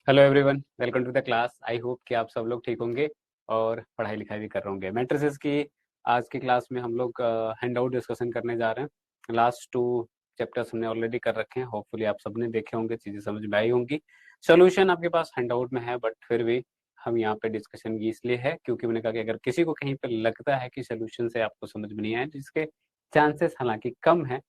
Hello everyone, welcome to the class. I hope कि आप सब लोग ठीक होंगे और पढ़ाई लिखाई भी कर रहे होंगे। मैट्रिसेस की आज की क्लास में हम लोग हैंड आउट डिस्कशन करने जा रहे हैं। लास्ट टू चैप्टर्स हमने ऑलरेडी कर रखे हैं। होपफुली आप सबने देखे होंगे, चीज़ें समझ में आई होंगी। सोल्यूशन आपके पास हैंड आउट में है, बट फिर भी हम यहाँ पे डिस्कशन की इसलिए है क्योंकि मैंने कहा कि अगर किसी को कहीं पर लगता है कि सोल्यूशन से आपको समझ में नहीं आया, जिसके चांसेस हालांकि कम है,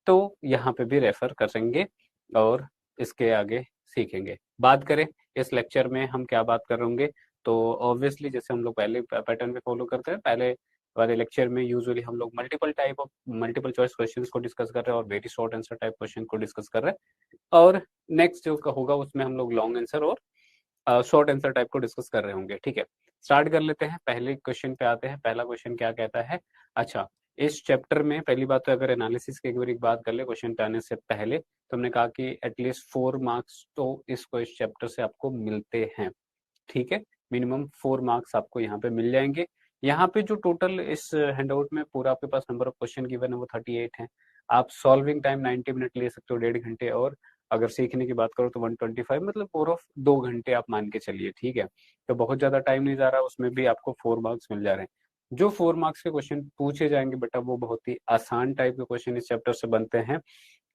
तो यहाँ पे भी रेफर करेंगे और इसके आगे सीखेंगे। बात करें इस लेक्चर में हम क्या बात कर रहे होंगे, तो ऑब्वियसली जैसे हम लोग पहले पैटर्न पे फॉलो करते हैं, पहले वाले लेक्चर में यूजुअली हम लोग मल्टीपल चॉइस क्वेश्चंस को डिस्कस कर रहे हैं और very short answer type question को डिस्कस कर रहे हैं। और नेक्स्ट जो होगा उसमें हम लोग लॉन्ग आंसर और शॉर्ट आंसर टाइप को डिस्कस कर रहे होंगे। ठीक है, स्टार्ट कर लेते हैं। पहले क्वेश्चन पे आते हैं। पहला क्वेश्चन क्या कहता है? अच्छा, इस चैप्टर में पहली बात तो अगर एनालिसिस की एक बार बात कर ले क्वेश्चन पे आने से पहले, तो हमने कहा कि एटलीस्ट 4 मार्क्स तो इसको इस चैप्टर से आपको मिलते हैं। ठीक है, मिनिमम 4 मार्क्स आपको यहाँ पे मिल जाएंगे। यहाँ पे जो टोटल इस हैंडआउट में पूरा आपके पास नंबर ऑफ क्वेश्चन गिवन है वो 38 है। आप सॉल्विंग टाइम 90 मिनट ले सकते हो, 1.5 घंटे, और अगर सीखने की बात करो तो 125, मतलब फोर ऑफ 2 घंटे आप मान के चलिए। ठीक है, तो बहुत ज्यादा टाइम नहीं जा रहा, उसमें भी आपको 4 मार्क्स मिल जा रहे हैं। जो 4 मार्क्स के क्वेश्चन पूछे जाएंगे बेटा, वो बहुत ही आसान टाइप के क्वेश्चन इस चैप्टर से बनते हैं।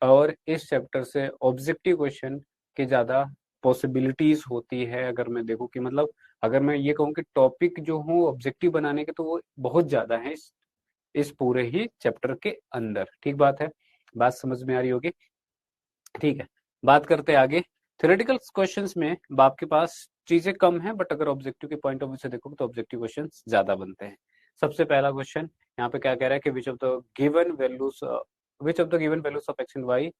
और इस चैप्टर से ऑब्जेक्टिव क्वेश्चन की ज्यादा पॉसिबिलिटीज होती है। अगर मैं देखूं कि मतलब अगर मैं ये कहूँ कि टॉपिक जो हूँ ऑब्जेक्टिव बनाने के, तो वो बहुत ज्यादा है इस पूरे ही चैप्टर के अंदर। ठीक बात है, बात समझ में आ रही होगी। ठीक है, बात करते हैं आगे। थ्योरेटिकल क्वेश्चंस में आपके पास चीजें कम है, बट अगर ऑब्जेक्टिव के पॉइंट ऑफ व्यू से देखोगे तो ऑब्जेक्टिव क्वेश्चंस ज्यादा बनते हैं। सबसे पहला क्वेश्चन यहाँ पे क्या कह रहा है कि which of the given values of x and y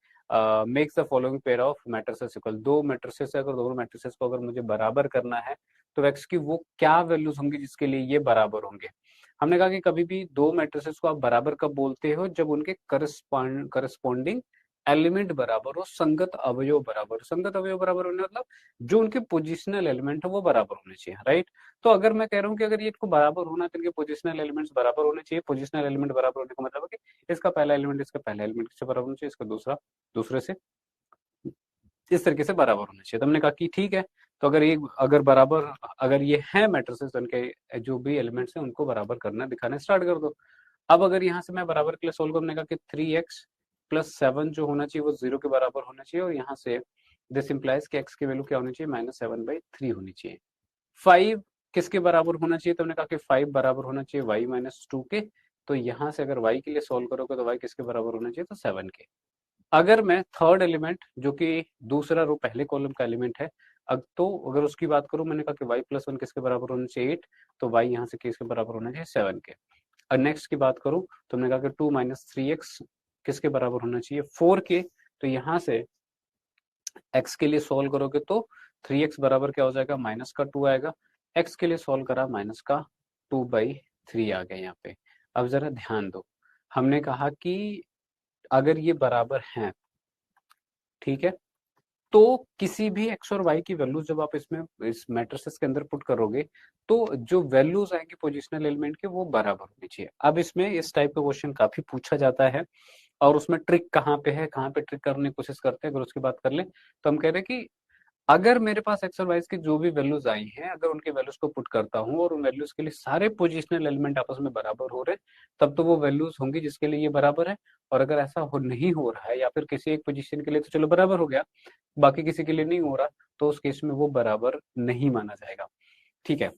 makes the following pair of matrices equal. दो मैट्रिसेस है, अगर दोनों मैट्रिसेस को अगर मुझे बराबर करना है, तो एक्स की वो क्या वैल्यूज होंगी जिसके लिए ये बराबर होंगे। हमने कहा कि कभी भी दो मैट्रिसेस को आप बराबर कब बोलते हो? जब उनके करस्पॉन्डिंग एलिमेंट बराबर हो, संगत अवयव बराबर हो। संगत अवयव बराबर होने मतलब जो उनके पोजिशनल एलिमेंट है वो बराबर होने चाहिए, राइट। तो अगर मैं कह रहा हूँ कि अगर ये इनको बराबर होना है तो इनके पोजिशनल एलिमेंट्स बराबर होने चाहिए। पोजिशनल एलिमेंट बराबर होने का मतलब है कि इसका पहला एलिमेंट इसका पहला एलिमेंट से बराबर होना चाहिए, इसका दूसरा दूसरे से, इस तरीके से बराबर होना चाहिए। तो हमने कहा कि ठीक है, तो अगर ये है मैट्रिसेस, तो इनके जो भी एलिमेंट्स हैं उनको बराबर करना दिखाना स्टार्ट कर दो। अब अगर यहाँ से मैं बराबर के लिए सोल्व करने का कि 3x+7 जो होना चाहिए वो 0 के बराबर होना चाहिए, और यहाँ से दिस इंप्लाइज कि x की वैल्यू क्या होनी चाहिए? -7/3 होनी चाहिए। 5 किसके बराबर होना चाहिए? तो हमने कहा कि 5 बराबर होना चाहिए y-2 के। तो यहाँ से अगर y के लिए सोल्व करोगे तो y किसके बराबर होना चाहिए? तो 7 के। अगर मैं थर्ड एलिमेंट जो कि दूसरा रो पहले कॉलम का एलिमेंट है, अब तो अगर उसकी बात करूं, मैंने कहा कि y+1 किसके बराबर होना चाहिए? 8। तो y यहाँ से किसके बराबर होना चाहिए? 7 के। और नेक्स्ट की बात करूं तो हमने कहा कि 2 - 3x किसके बराबर होना चाहिए? 4 के। तो यहाँ से x के लिए सोल्व करोगे तो 3x बराबर क्या हो जाएगा? -2 आएगा। x के लिए सोल्व करा, -2/3 आ गया यहाँ पे। अब जरा ध्यान दो, हमने कहा कि अगर ये बराबर हैं, ठीक है, तो किसी भी एक्स और वाई की वैल्यूज जब आप इसमें इस मैट्रिसेस के अंदर पुट करोगे, तो जो वैल्यूज आएंगे पोजिशनल एलिमेंट के वो बराबर होनी चाहिए। अब इसमें इस टाइप का क्वेश्चन काफी पूछा जाता है, और उसमें ट्रिक कहाँ पे है, कहाँ पे ट्रिक करने की कोशिश करते हैं, अगर उसकी बात कर लें तो हम कह रहे हैं कि अगर मेरे पास एक्स और वाई की जो भी वैल्यूज आई हैं, अगर उनके वैल्यूज को पुट करता हूँ और उन वैल्यूज के लिए सारे पोजिशनल एलिमेंट आपस में बराबर हो रहे हैं, तब तो वो वैल्यूज होंगी जिसके लिए ये बराबर है। और अगर ऐसा नहीं हो रहा है, या फिर किसी एक पोजीशन के लिए तो चलो बराबर हो गया, बाकी किसी के लिए नहीं हो रहा, तो उस केस में वो बराबर नहीं माना जाएगा। ठीक है,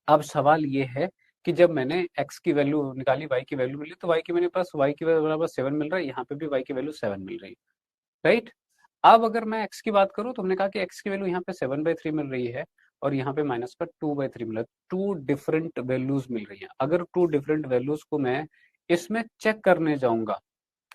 अब सवाल ये है कि जब मैंने x की वैल्यू निकाली, y की वैल्यू मिली, तो y की मेरे पास y की वैल्यू बराबर 7 मिल रहा है, यहाँ पे भी y की वैल्यू 7 मिल रही है, राइट। अब अगर मैं x की बात करूं तो हमने कहा कि x की वैल्यू यहाँ पे 7/3 मिल रही है, और यहाँ पे -2/3 मिला। टू डिफरेंट वैल्यूज मिल रही है। अगर टू डिफरेंट वैल्यूज को मैं इसमें चेक करने जाऊंगा,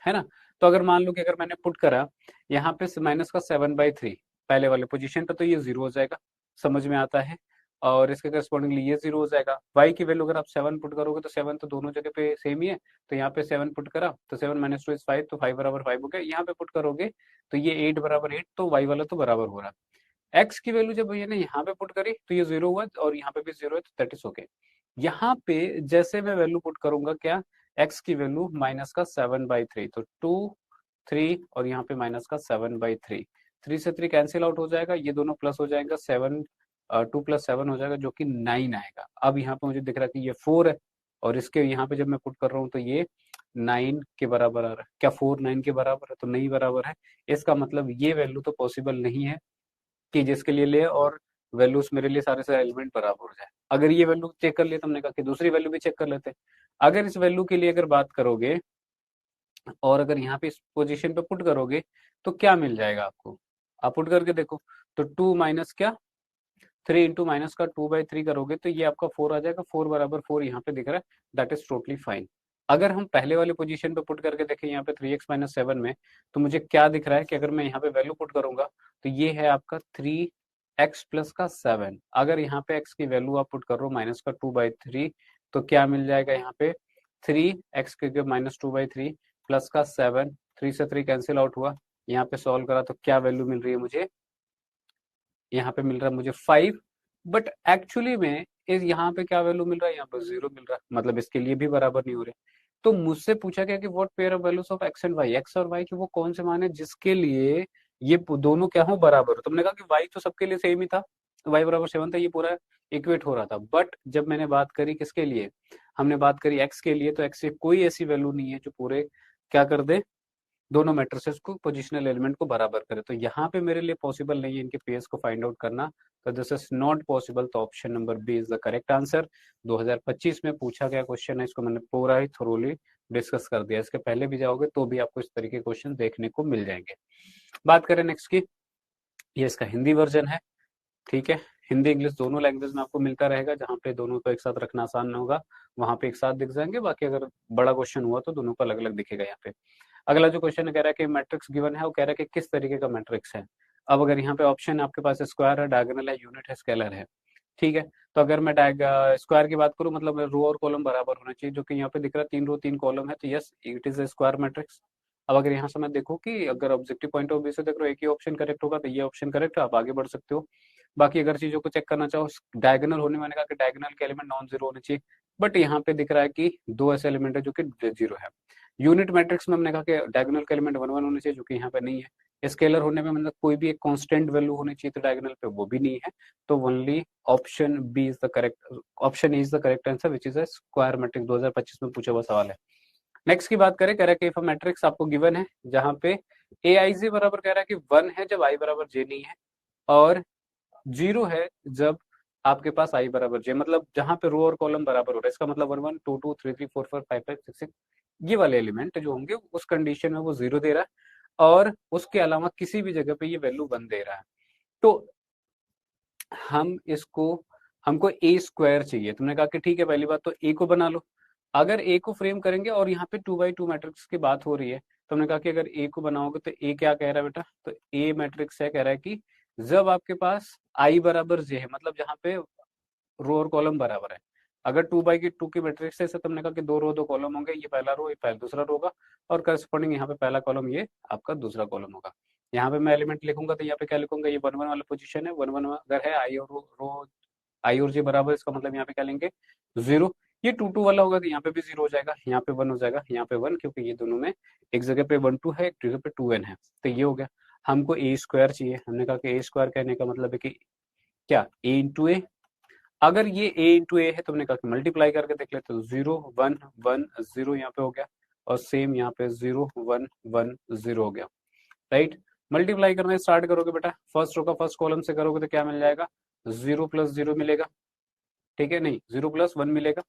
है ना, तो अगर मान लो कि अगर मैंने पुट करा यहाँ पे -7/3 पहले वाले पोजीशन पे, तो ये 0 हो जाएगा, समझ में आता है। और इसके करस्पॉन्डिंगली ये 0 हो जाएगा। y की वैल्यू अगर आप 7 पुट करोगे तो 7 तो दोनों जगह पे सेम ही है, तो यहाँ पे 7 पुट करा तो 7 - 2 = 5, तो 5 बराबर 5 हो गया। यहाँ पे पुट करोगे तो ये 8 बराबर 8, तो y वाला तो बराबर हो रहा है। x की वैल्यू जब मैंने यहाँ पे पुट करी तो ये 0 हुआ, और यहाँ पे भी 0 है, तो दैट इज ओके। यहाँ पे जैसे मैं वैल्यू पुट करूंगा, क्या? x की वैल्यू -7/3, तो 2 3 और यहाँ पे -7/3, 3 से 3 कैंसिल आउट हो जाएगा, ये दोनों प्लस हो जाएगा, 7 2 + 7 हो जाएगा जो कि 9 आएगा। अब यहाँ पे मुझे दिख रहा है कि ये 4 है और इसके यहाँ पे जब मैं पुट कर रहा हूँ तो ये 9 के बराबर आ रहा है। क्या 4 9 के बराबर है? तो नहीं बराबर है। इसका मतलब ये वैल्यू तो पॉसिबल नहीं है कि जिसके लिए ले और वैल्यूज मेरे लिए सारे सारे एलिमेंट बराबर हो जाए। अगर ये वैल्यू चेक कर लिए तो हमने कहा कि दूसरी वैल्यू भी चेक कर लेते हैं। अगर इस वैल्यू के लिए अगर बात करोगे और अगर यहाँ पे इस पोजीशन पे पुट करोगे तो क्या मिल जाएगा आपको? आप पुट करके देखो तो 2 माइनस क्या 3 इंटू माइनस का 2/3 करोगे तो ये आपका 4 आ जाएगा। 4 बराबर 4 यहाँ पे दिख रहा है, दैट इज टोटली फाइन। अगर हम पहले वाले पोजीशन पे पुट करके देखें यहाँ पे 3x - 7 में, तो मुझे क्या दिख रहा है कि अगर मैं यहाँ पे वैल्यू पुट करूंगा तो ये है आपका 3x प्लस का 7। अगर यहाँ पे x की वैल्यू आप पुट कर रहे हो माइनस का 2/3 तो क्या मिल जाएगा यहाँ पे 3x के -2/3 प्लस का 7। 3 से 3 कैंसिल आउट हुआ, यहाँ पे सॉल्व करा तो क्या वैल्यू मिल रही है मुझे? यहाँ पे मिल रहा है मुझे 5। बट एक्चुअली में इस यहाँ पे क्या वैल्यू मिल रहा है? यहाँ पे 0 मिल रहा है, मतलब इसके लिए भी बराबर नहीं हो रहे। तो मुझसे पूछा गया कि what pair of values of x and y, x और वाई के वो कौन से मान है जिसके लिए ये दोनों क्या हो बराबर हो। तुमने कहा कि वाई तो सबके लिए सेम ही था, वाई बराबर 7 था, ये पूरा इक्वेट हो रहा था। बट जब मैंने बात करी किसके लिए, हमने बात करी एक्स के लिए, तो एक्स की कोई ऐसी वैल्यू नहीं है जो पूरे क्या कर दे, दोनों मैट्रिसेस को पोजिशनल एलिमेंट को बराबर करे। तो यहाँ पे मेरे लिए पॉसिबल नहीं है इनके पेयर्स को फाइंड आउट करना, तो दिस इज नॉट पॉसिबल। तो option number B is the correct answer. 2025 में पूछा गया क्वेश्चन है, इसको मैंने पूरा ही थोरोली डिस्कस कर दिया। इसके पहले भी जाओगे तो भी आपको इस तरीके के क्वेश्चन देखने को मिल जाएंगे। बात करें नेक्स्ट की, ये इसका हिंदी वर्जन है, ठीक है। हिंदी इंग्लिश दोनों लैंग्वेज में आपको मिलता रहेगा, जहाँ पे दोनों को एक साथ रखना आसान होगा वहां पे एक साथ दिख जाएंगे। बाकी अगर बड़ा क्वेश्चन हुआ तो दोनों को अलग अलग दिखेगा यहाँ पे। अगला जो क्वेश्चन कह रहा है कि मैट्रिक्स गिवन है, वो कह रहा है कि किस तरीके का मैट्रिक्स है। अब अगर यहाँ पे ऑप्शन आपके पास स्क्वायर है, डायगोनल है, यूनिट है, स्केलर है, ठीक है। तो अगर मैं स्क्वायर की बात करूँ, मतलब रो और कॉलम बराबर होना चाहिए, जो कि यहाँ पे दिख रहा है 3 रो 3 कॉलम है, तो yes it is a square matrix. अब अगर यहाँ से मैं देखूँ कि अगर ऑब्जेक्टिव पॉइंट ऑफ व्यू से देख रहे हो एक ही ऑप्शन करेक्ट होगा, तो ये ऑप्शन करेक्ट है, आप आगे बढ़ सकते हो। बाकी अगर चीजों को चेक करना चाहो, डायगोनल होने, मैंने कहा कि डायगोनल के एलिमेंट नॉन जीरो होने चाहिए, बट यहाँ पे दिख रहा है कि दो ऐसे एलिमेंट है जो कि जीरो है। यूनिट मैट्रिक्स में हमने कहा कि डायगोनल के एलिमेंट 1 1 होने चाहिए, जो कि यहाँ पे नहीं है। स्केलर होने में मतलब कोई भी एक कांस्टेंट वैल्यू होनी चाहिए, तो डायगोनल पे वो भी नहीं है। तो only option B is the correct, option A is the correct answer which is a square matrix. 2025 में पूछा हुआ सवाल है। नेक्स्ट की बात करें, कह रहा है कि इफ अ मैट्रिक्स आपको गिवन है जहाँ पे ए आई जे बराबर कह रहा है कि 1 है जब आई बराबर जे नहीं है, और 0 है जब आपके पास आई बराबर जे, मतलब जहां पे रो और कॉलम बराबर हो रहा है। इसका मतलब 1 1 2 2 3 3 4 4 5 5 6 6 ये वाले एलिमेंट जो होंगे उस कंडीशन में वो 0 दे रहा है, और उसके अलावा किसी भी जगह पे ये वैल्यू 1 दे रहा है। तो हम इसको, हमको ए स्क्वायर चाहिए। तुमने कहा कि ठीक है, पहली बात तो ए को बना लो। अगर ए को फ्रेम करेंगे, और यहाँ पे 2 by 2 मैट्रिक्स की बात हो रही है, तो हमने कहा कि अगर ए को बनाओगे तो ए क्या कह रहा है बेटा, तो ए मैट्रिक्स है, कह रहा है कि जब आपके पास आई बराबर जे है, मतलब जहाँ पे रो और कॉलम बराबर है। अगर 2 by 2 की मैट्रिक्स है, तो हमने कहा कि 2 रो 2 कॉलम होंगे, ये पहला रो, ये पहला दूसरा रो होगा, और करस्पॉन्डिंग यहाँ पे पहला कॉलम, ये आपका दूसरा कॉलम होगा। यहाँ पे मैं एलिमेंट लिखूंगा तो यहाँ पे क्या लिखूंगा, ये 1 1 वाला पोजीशन है। 1 1 अगर है आई और रो आई और जे बराबर, इसका मतलब यहाँ पे क्या लेंगे 0। ये 2 2 वाला होगा तो यहाँ पे भी 0 हो जाएगा, यहाँ पे 1 हो जाएगा, यहाँ पे 1, क्योंकि ये दोनों में एक जगह पे 1 2 है, एक जगह पे 2 n है। तो ये हो गया। हमको ए स्क्वायर चाहिए। हमने कहा कि ए स्क्वायर कहने का मतलब है कि क्या ए इंटू ए। अगर ये a इंटू ए है तो हमने कहा कि मल्टीप्लाई करके देख लेते, तो 0 1 1 0 यहाँ पे हो गया, और सेम यहाँ पे 0 1 1 0 हो गया, राइट। मल्टीप्लाई करना स्टार्ट करोगे बेटा, फर्स्ट रो का फर्स्ट कॉलम से करोगे तो क्या मिल जाएगा, 0 + 0 मिलेगा, ठीक है, नहीं 0 + 1 मिलेगा,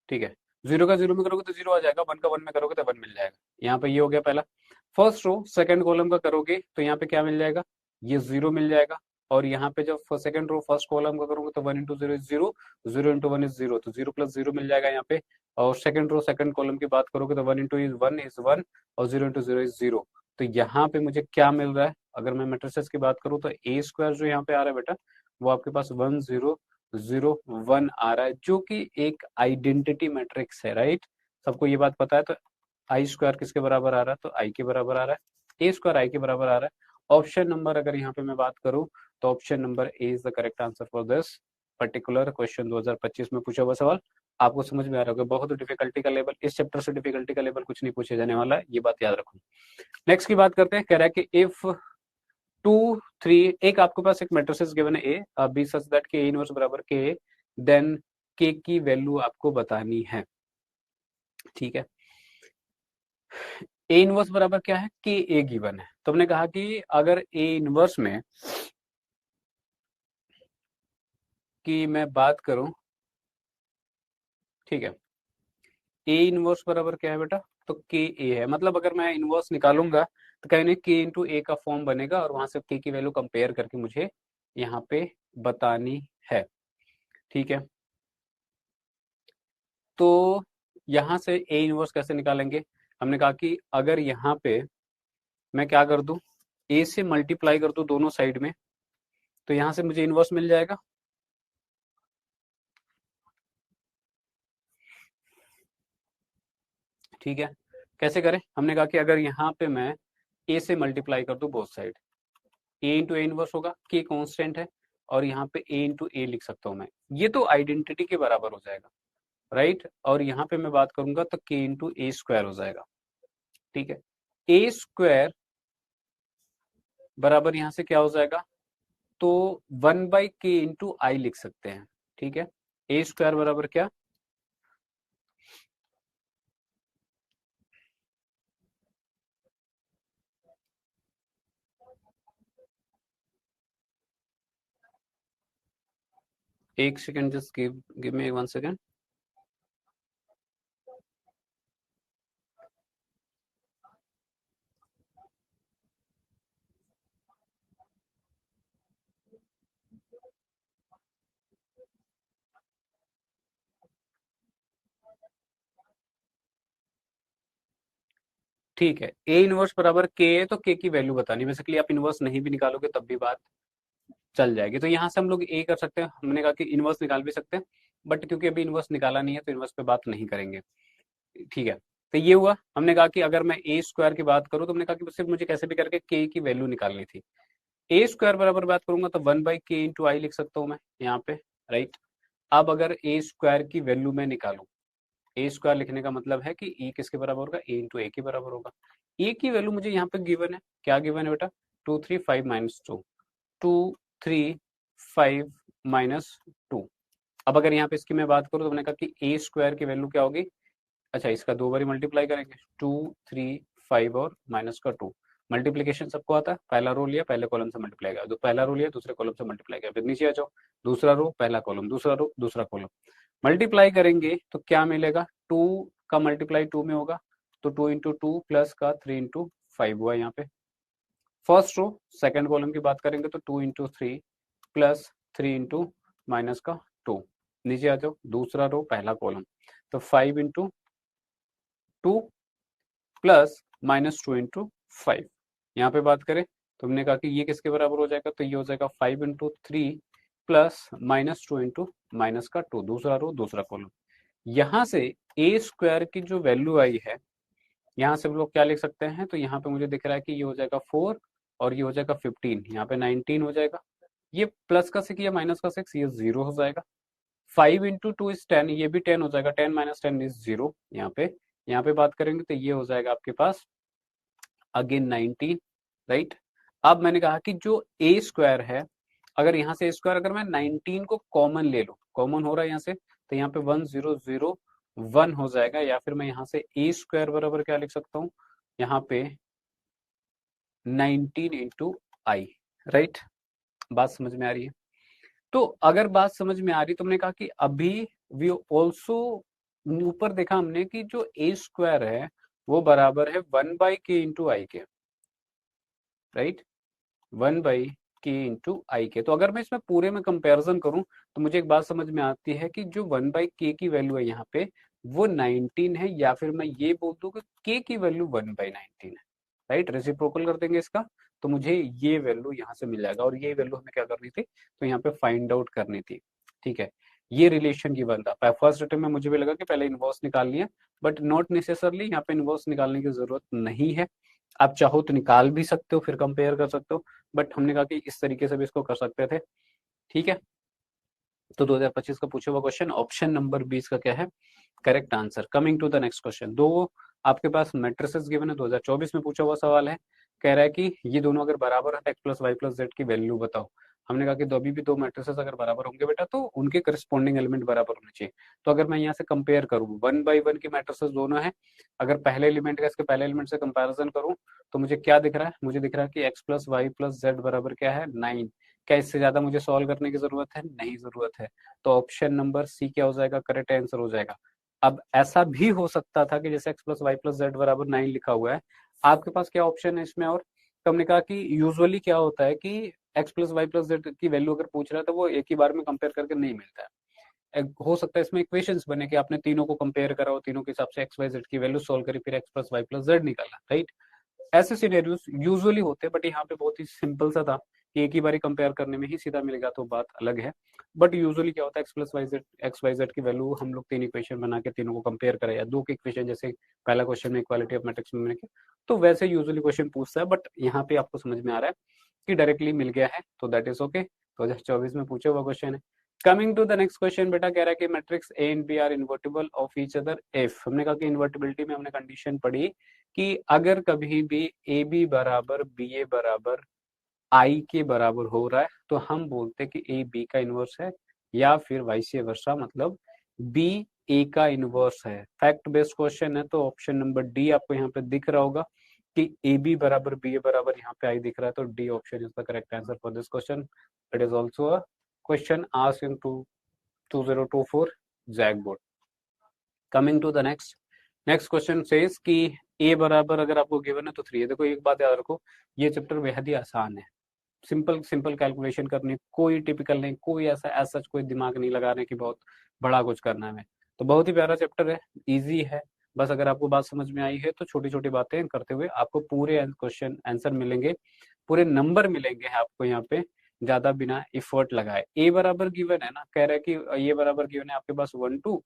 ठीक है। 0 का 0 में करोगे तो 0 आ जाएगा, 1 का 1 में करोगे तो 1 मिल जाएगा। यहाँ पे ये हो गया पहला। फर्स्ट रो सेकंड कॉलम का करोगे तो यहाँ पे क्या मिल जाएगा, ये 0 मिल जाएगा। और यहाँ पे जब सेकंड रो फर्स्ट कॉलम का करोगे तो 1 × 0 इज 0, 0 × 1 इज 0, तो 0 + 0 मिल जाएगा यहाँ पे। और सेकंड रो सेकंड कॉलम की बात करोगे तो 1 × 1 इज 1, और 0 × 0 इज 0। तो यहाँ पे मुझे क्या मिल रहा है, अगर मैं मैट्रिसेस की बात करूँ तो ए स्क्वायर जो यहाँ पे आ रहा है बेटा, वो आपके पास 1 0 0 1 आ रहा है, जो कि एक आइडेंटिटी मैट्रिक्स है, राइट। सबको ये बात पता है। तो आई स्क्वायर किसके बराबर आ रहा है, तो आई के बराबर आ रहा है, ए स्क्वायर आई के बराबर आ रहा है। ऑप्शन नंबर अगर यहाँ पे मैं बात करूँ तो option number A is the correct answer for this particular question, 2025 में पूछा हुआ सवाल। आपको समझ में आ रहा होगा। बहुत डिफिकल्टी का लेवल, इस चैप्टर से डिफिकल्टी का लेवल कुछ नहीं पूछे जाने वाला है, ये बात याद रखो। नेक्स्ट की बात करते हैं, कह रहा है कि इफ 2 3 एक आपके पास एक मैट्रिसेस गिवन है ए बी सच दैट के इनवर्स बराबर के, देन के की वैल्यू आपको बतानी है। ठीक है, ए इनवर्स बराबर क्या है, के ए गिवन है। तो हमने कहा कि अगर ए इनवर्स में की मैं बात करूं, ठीक है, ए इनवर्स बराबर क्या है बेटा, तो के ए है। मतलब अगर मैं इनवर्स निकालूंगा तो कहीं नहीं के इंटू ए का फॉर्म बनेगा और वहां से के की वैल्यू कंपेयर करके मुझे यहाँ पे बतानी है। ठीक है, तो यहाँ से ए इनवर्स कैसे निकालेंगे, हमने कहा कि अगर यहाँ पे मैं क्या कर दूं, ए से मल्टीप्लाई कर दूं दोनों साइड में, तो यहाँ से मुझे इनवर्स मिल जाएगा। ठीक है, कैसे करें, हमने कहा कि अगर यहाँ पे मैं ए से मल्टीप्लाई कर दूं both side, A into A inverse होगा, के कांस्टेंट है, और यहाँ पे ए इंटू ए लिख सकता हूँ मैं, ये तो आइडेंटिटी के बराबर हो जाएगा, राइट। और यहाँ पे मैं बात करूंगा तो के इंटू ए स्क्वायर हो जाएगा। ठीक है, ए स्क्वायर बराबर यहाँ से क्या हो जाएगा, तो 1/k इंटू आई लिख सकते हैं। ठीक है, ए स्क्वायर बराबर क्या, एक second, just give me 1 second. ठीक है, ए इनवर्स बराबर के है, तो के की वैल्यू बतानी, बेसिकली आप इनवर्स नहीं भी निकालोगे तब भी बात चल जाएगी। तो यहाँ से हम लोग ए कर सकते हैं, हमने कहा कि इनवर्स निकाल भी सकते हैं, बट क्योंकि अभी इनवर्स निकाला नहीं है तो इनवर्स पे बात नहीं करेंगे। ठीक है, तो ये हुआ। हमने कहा कि अगर मैं ए स्क्वायर की बात करूं तो हमने कहा कि सिर्फ मुझे कैसे भी करके के की वैल्यू निकालनी थी। ए स्क्वायर बराबर बात करूंगा तो 1/k इंटू आई लिख सकता हूं मैं यहाँ पे, राइट। अब अगर ए स्क्वायर की वैल्यू मैं निकालूं, ए स्क्वायर लिखने का मतलब है कि ई किसके बराबर होगा, ए इंटू ए के बराबर होगा। ए की वैल्यू मुझे यहाँ पे गिवन है, क्या गिवन है बेटा, 2 3 5 - 2, 2 3 5 - 2। अब अगर यहाँ पे इसकी मैं बात करूँ तो मैंने कहा कि ए स्क्वायर की वैल्यू क्या होगी, अच्छा इसका 2 बारी मल्टीप्लाई करेंगे, 2 3 5 और माइनस का 2। मल्टीप्लीकेशन सबको आता है, पहला रो लिया, पहले कॉलम से मल्टीप्लाई किया, तो पहला रो लिया दूसरे कॉलम से मल्टीप्लाई किया, फिर नीचे आ जाओ, दूसरा रो पहला कॉलम, दूसरा रो दूसरा कॉलम, मल्टीप्लाई करेंगे तो क्या मिलेगा, 2 का मल्टीप्लाई 2 में होगा, तो 2 × 2 प्लस का 3 × 5 हुआ यहाँ पे फर्स्ट रो। सेकंड कॉलम की बात करेंगे तो 2 × 3 प्लस 3 × -2। नीचे आ जाओ, दूसरा रो पहला कॉलम, तो 5 × 2 प्लस -2 × 5। यहाँ पे बात करें तो हमने कहा कि ये किसके बराबर हो जाएगा, तो ये हो जाएगा 5 × 3 प्लस -2 × दूसरा रो दूसरा कॉलम। यहाँ से ए स्क्वायर की जो वैल्यू आई है, यहाँ से हम लोग क्या लिख सकते हैं, तो यहाँ पे मुझे दिख रहा है कि ये हो जाएगा 4 और ये हो जाएगा 15, यहाँ पे 19 हो जाएगा, ये प्लस का 6 या माइनस का 6 ये 0 हो जाएगा। 5 × 2 इज 10, ये भी 10 हो जाएगा, 10 - 10 इज 0। यहाँ पे बात करेंगे तो ये हो जाएगा आपके पास अगेन 19, राइट। अब मैंने कहा कि जो ए स्क्वायर है, अगर यहाँ से ए स्क्वायर अगर मैं 19 को कॉमन ले लूँ, कॉमन हो रहा है यहाँ से, तो यहाँ पे 1001 हो जाएगा, या फिर मैं यहाँ से ए स्क्वायर बराबर क्या लिख सकता हूँ, यहाँ पे 19 × आई, राइट। बात समझ में आ रही है। तो अगर बात समझ में आ रही तो हमने कहा कि अभी वी ऑल्सो ऊपर देखा हमने कि जो ए स्क्वायर है वो बराबर है 1/k इंटू आई के, राइट, 1/k इंटू आई के। तो अगर मैं इसमें पूरे में कंपैरिजन करूं तो मुझे एक बात समझ में आती है कि जो 1/k की वैल्यू है यहाँ पे वो 19 है, या फिर मैं ये बोल दूं कि k की वैल्यू 1/19 है, राइट। रेसिप्रोकल कर देंगे इसका तो मुझे ये वैल्यू यहाँ से मिल जाएगा, और ये वैल्यू हमें क्या करनी थी, तो यहाँ पे फाइंड आउट करनी थी। ठीक है, ये रिलेशन गिवन था। फर्स्ट अटेम्प्ट में मुझे भी लगा कि पहले इनवर्स निकालनी है, बट नॉट नेसेसरली, यहाँ पे इनवर्स निकालने की जरूरत नहीं है। आप चाहो तो निकाल भी सकते हो, फिर कंपेयर कर सकते हो, बट हमने कहा कि इस तरीके से भी इसको कर सकते थे। ठीक है, तो 2025 का पूछा हुआ क्वेश्चन ऑप्शन नंबर 20 का क्या है correct answer. Coming to the next question, दो आपके पास मैट्रिसेस गिवन है, 2024 में पूछा हुआ सवाल है। कह रहा है कि ये दोनों अगर बराबर है तो x plus y plus z की वैल्यू बताओ। हमने कहा कि अभी भी दो मैट्रिसेस अगर बराबर होंगे बेटा तो उनके करस्पॉन्डिंग एलिमेंट बराबर होने चाहिए। तो अगर मैं यहाँ से कंपेयर करूँ, 1 by 1 की मैट्रिसेस दोनों है, अगर पहले एलिमेंट का इसके पहले एलिमेंट से कंपैरिजन करूँ तो मुझे क्या दिख रहा है, मुझे दिख रहा है कि x plus y plus z बराबर क्या है 9। क्या इससे ज्यादा मुझे सॉल्व करने की जरूरत है? नहीं जरूरत है। तो ऑप्शन नंबर सी क्या हो जाएगा करेक्ट आंसर हो जाएगा। अब ऐसा भी हो सकता था कि जैसे x plus y plus z बराबर 9 लिखा हुआ है, आपके पास क्या ऑप्शन है इसमें? और तो हमने कहा कि यूजुअली क्या होता है कि x plus y plus z की वैल्यू अगर पूछ रहा है तो वो एक ही बार में कंपेयर करके नहीं मिलता है। हो सकता है इसमें इक्वेशंस बने कि आपने तीनों को कंपेयर करा हो, तीनों के हिसाब से एक्स वाई जेड की वैल्यू सोल्व करी, फिर x plus y plus z निकाला, राइट। ऐसे सिनेरियोस यूजुअली होते हैं, बट यहाँ पे बहुत ही सिंपल सा था कि एक ही बारी कंपेयर करने में ही सीधा मिलेगा तो बात अलग है। बट यूजुअली क्या होता है एक्स वाई जेड की वैल्यू हम लोग तीन इक्वेशन बना के तीनों को कंपेयर करें, या दो के इक्वेशन जैसे पहला क्वेश्चन में इक्वालिटी ऑफ मैट्रिक्स में मैंने किया, तो वैसे यूजुअली क्वेश्चन पूछता है। बट यहाँ पे आपको समझ में आ रहा है कि डायरेक्टली मिल गया है तो दैट इज ओके। 2024 में पूछा हुआ क्वेश्चन है। Coming to the next question, बेटा कह रहा है कि matrix A and B are invertible of each other if. हमने कहा कि इन्वर्टिबिलिटी में हमने कंडीशन पढ़ी कि अगर कभी भी ए बी बराबर बी ए बराबर आई के बराबर हो रहा है तो हम बोलते हैं कि ए बी का इनवर्स है, या फिर वाइस वर्सा, मतलब बी ए का इनवर्स है। फैक्ट बेस्ड क्वेश्चन है तो ऑप्शन नंबर डी आपको यहाँ पे दिख रहा होगा कि ए बी बराबर बी ए बराबर यहाँ पे आई दिख रहा है, तो D option is the correct answer for this question. It is also a question asked in 2024 JAC board. Coming to the next, next question says कि ए बराबर अगर आपको गिवन है तो 3 है। देखो एक बात याद रखो, ये चैप्टर बेहद ही आसान है, सिंपल सिंपल कैलकुलेशन करनी, कोई टिपिकल नहीं, कोई ऐसा कोई दिमाग नहीं लगा रहे कि बहुत बड़ा कुछ करना है हमें। तो बहुत ही प्यारा चैप्टर है, इजी है। बस अगर आपको बात समझ में आई है तो छोटी छोटी बातें करते हुए आपको पूरे क्वेश्चन आंसर मिलेंगे, पूरे नंबर मिलेंगे आपको यहाँ पे, ज्यादा बिना इफर्ट लगाए। ए बराबर गिवन है ना, कह रहा है कि ए बराबर गिवन है आपके पास 1 2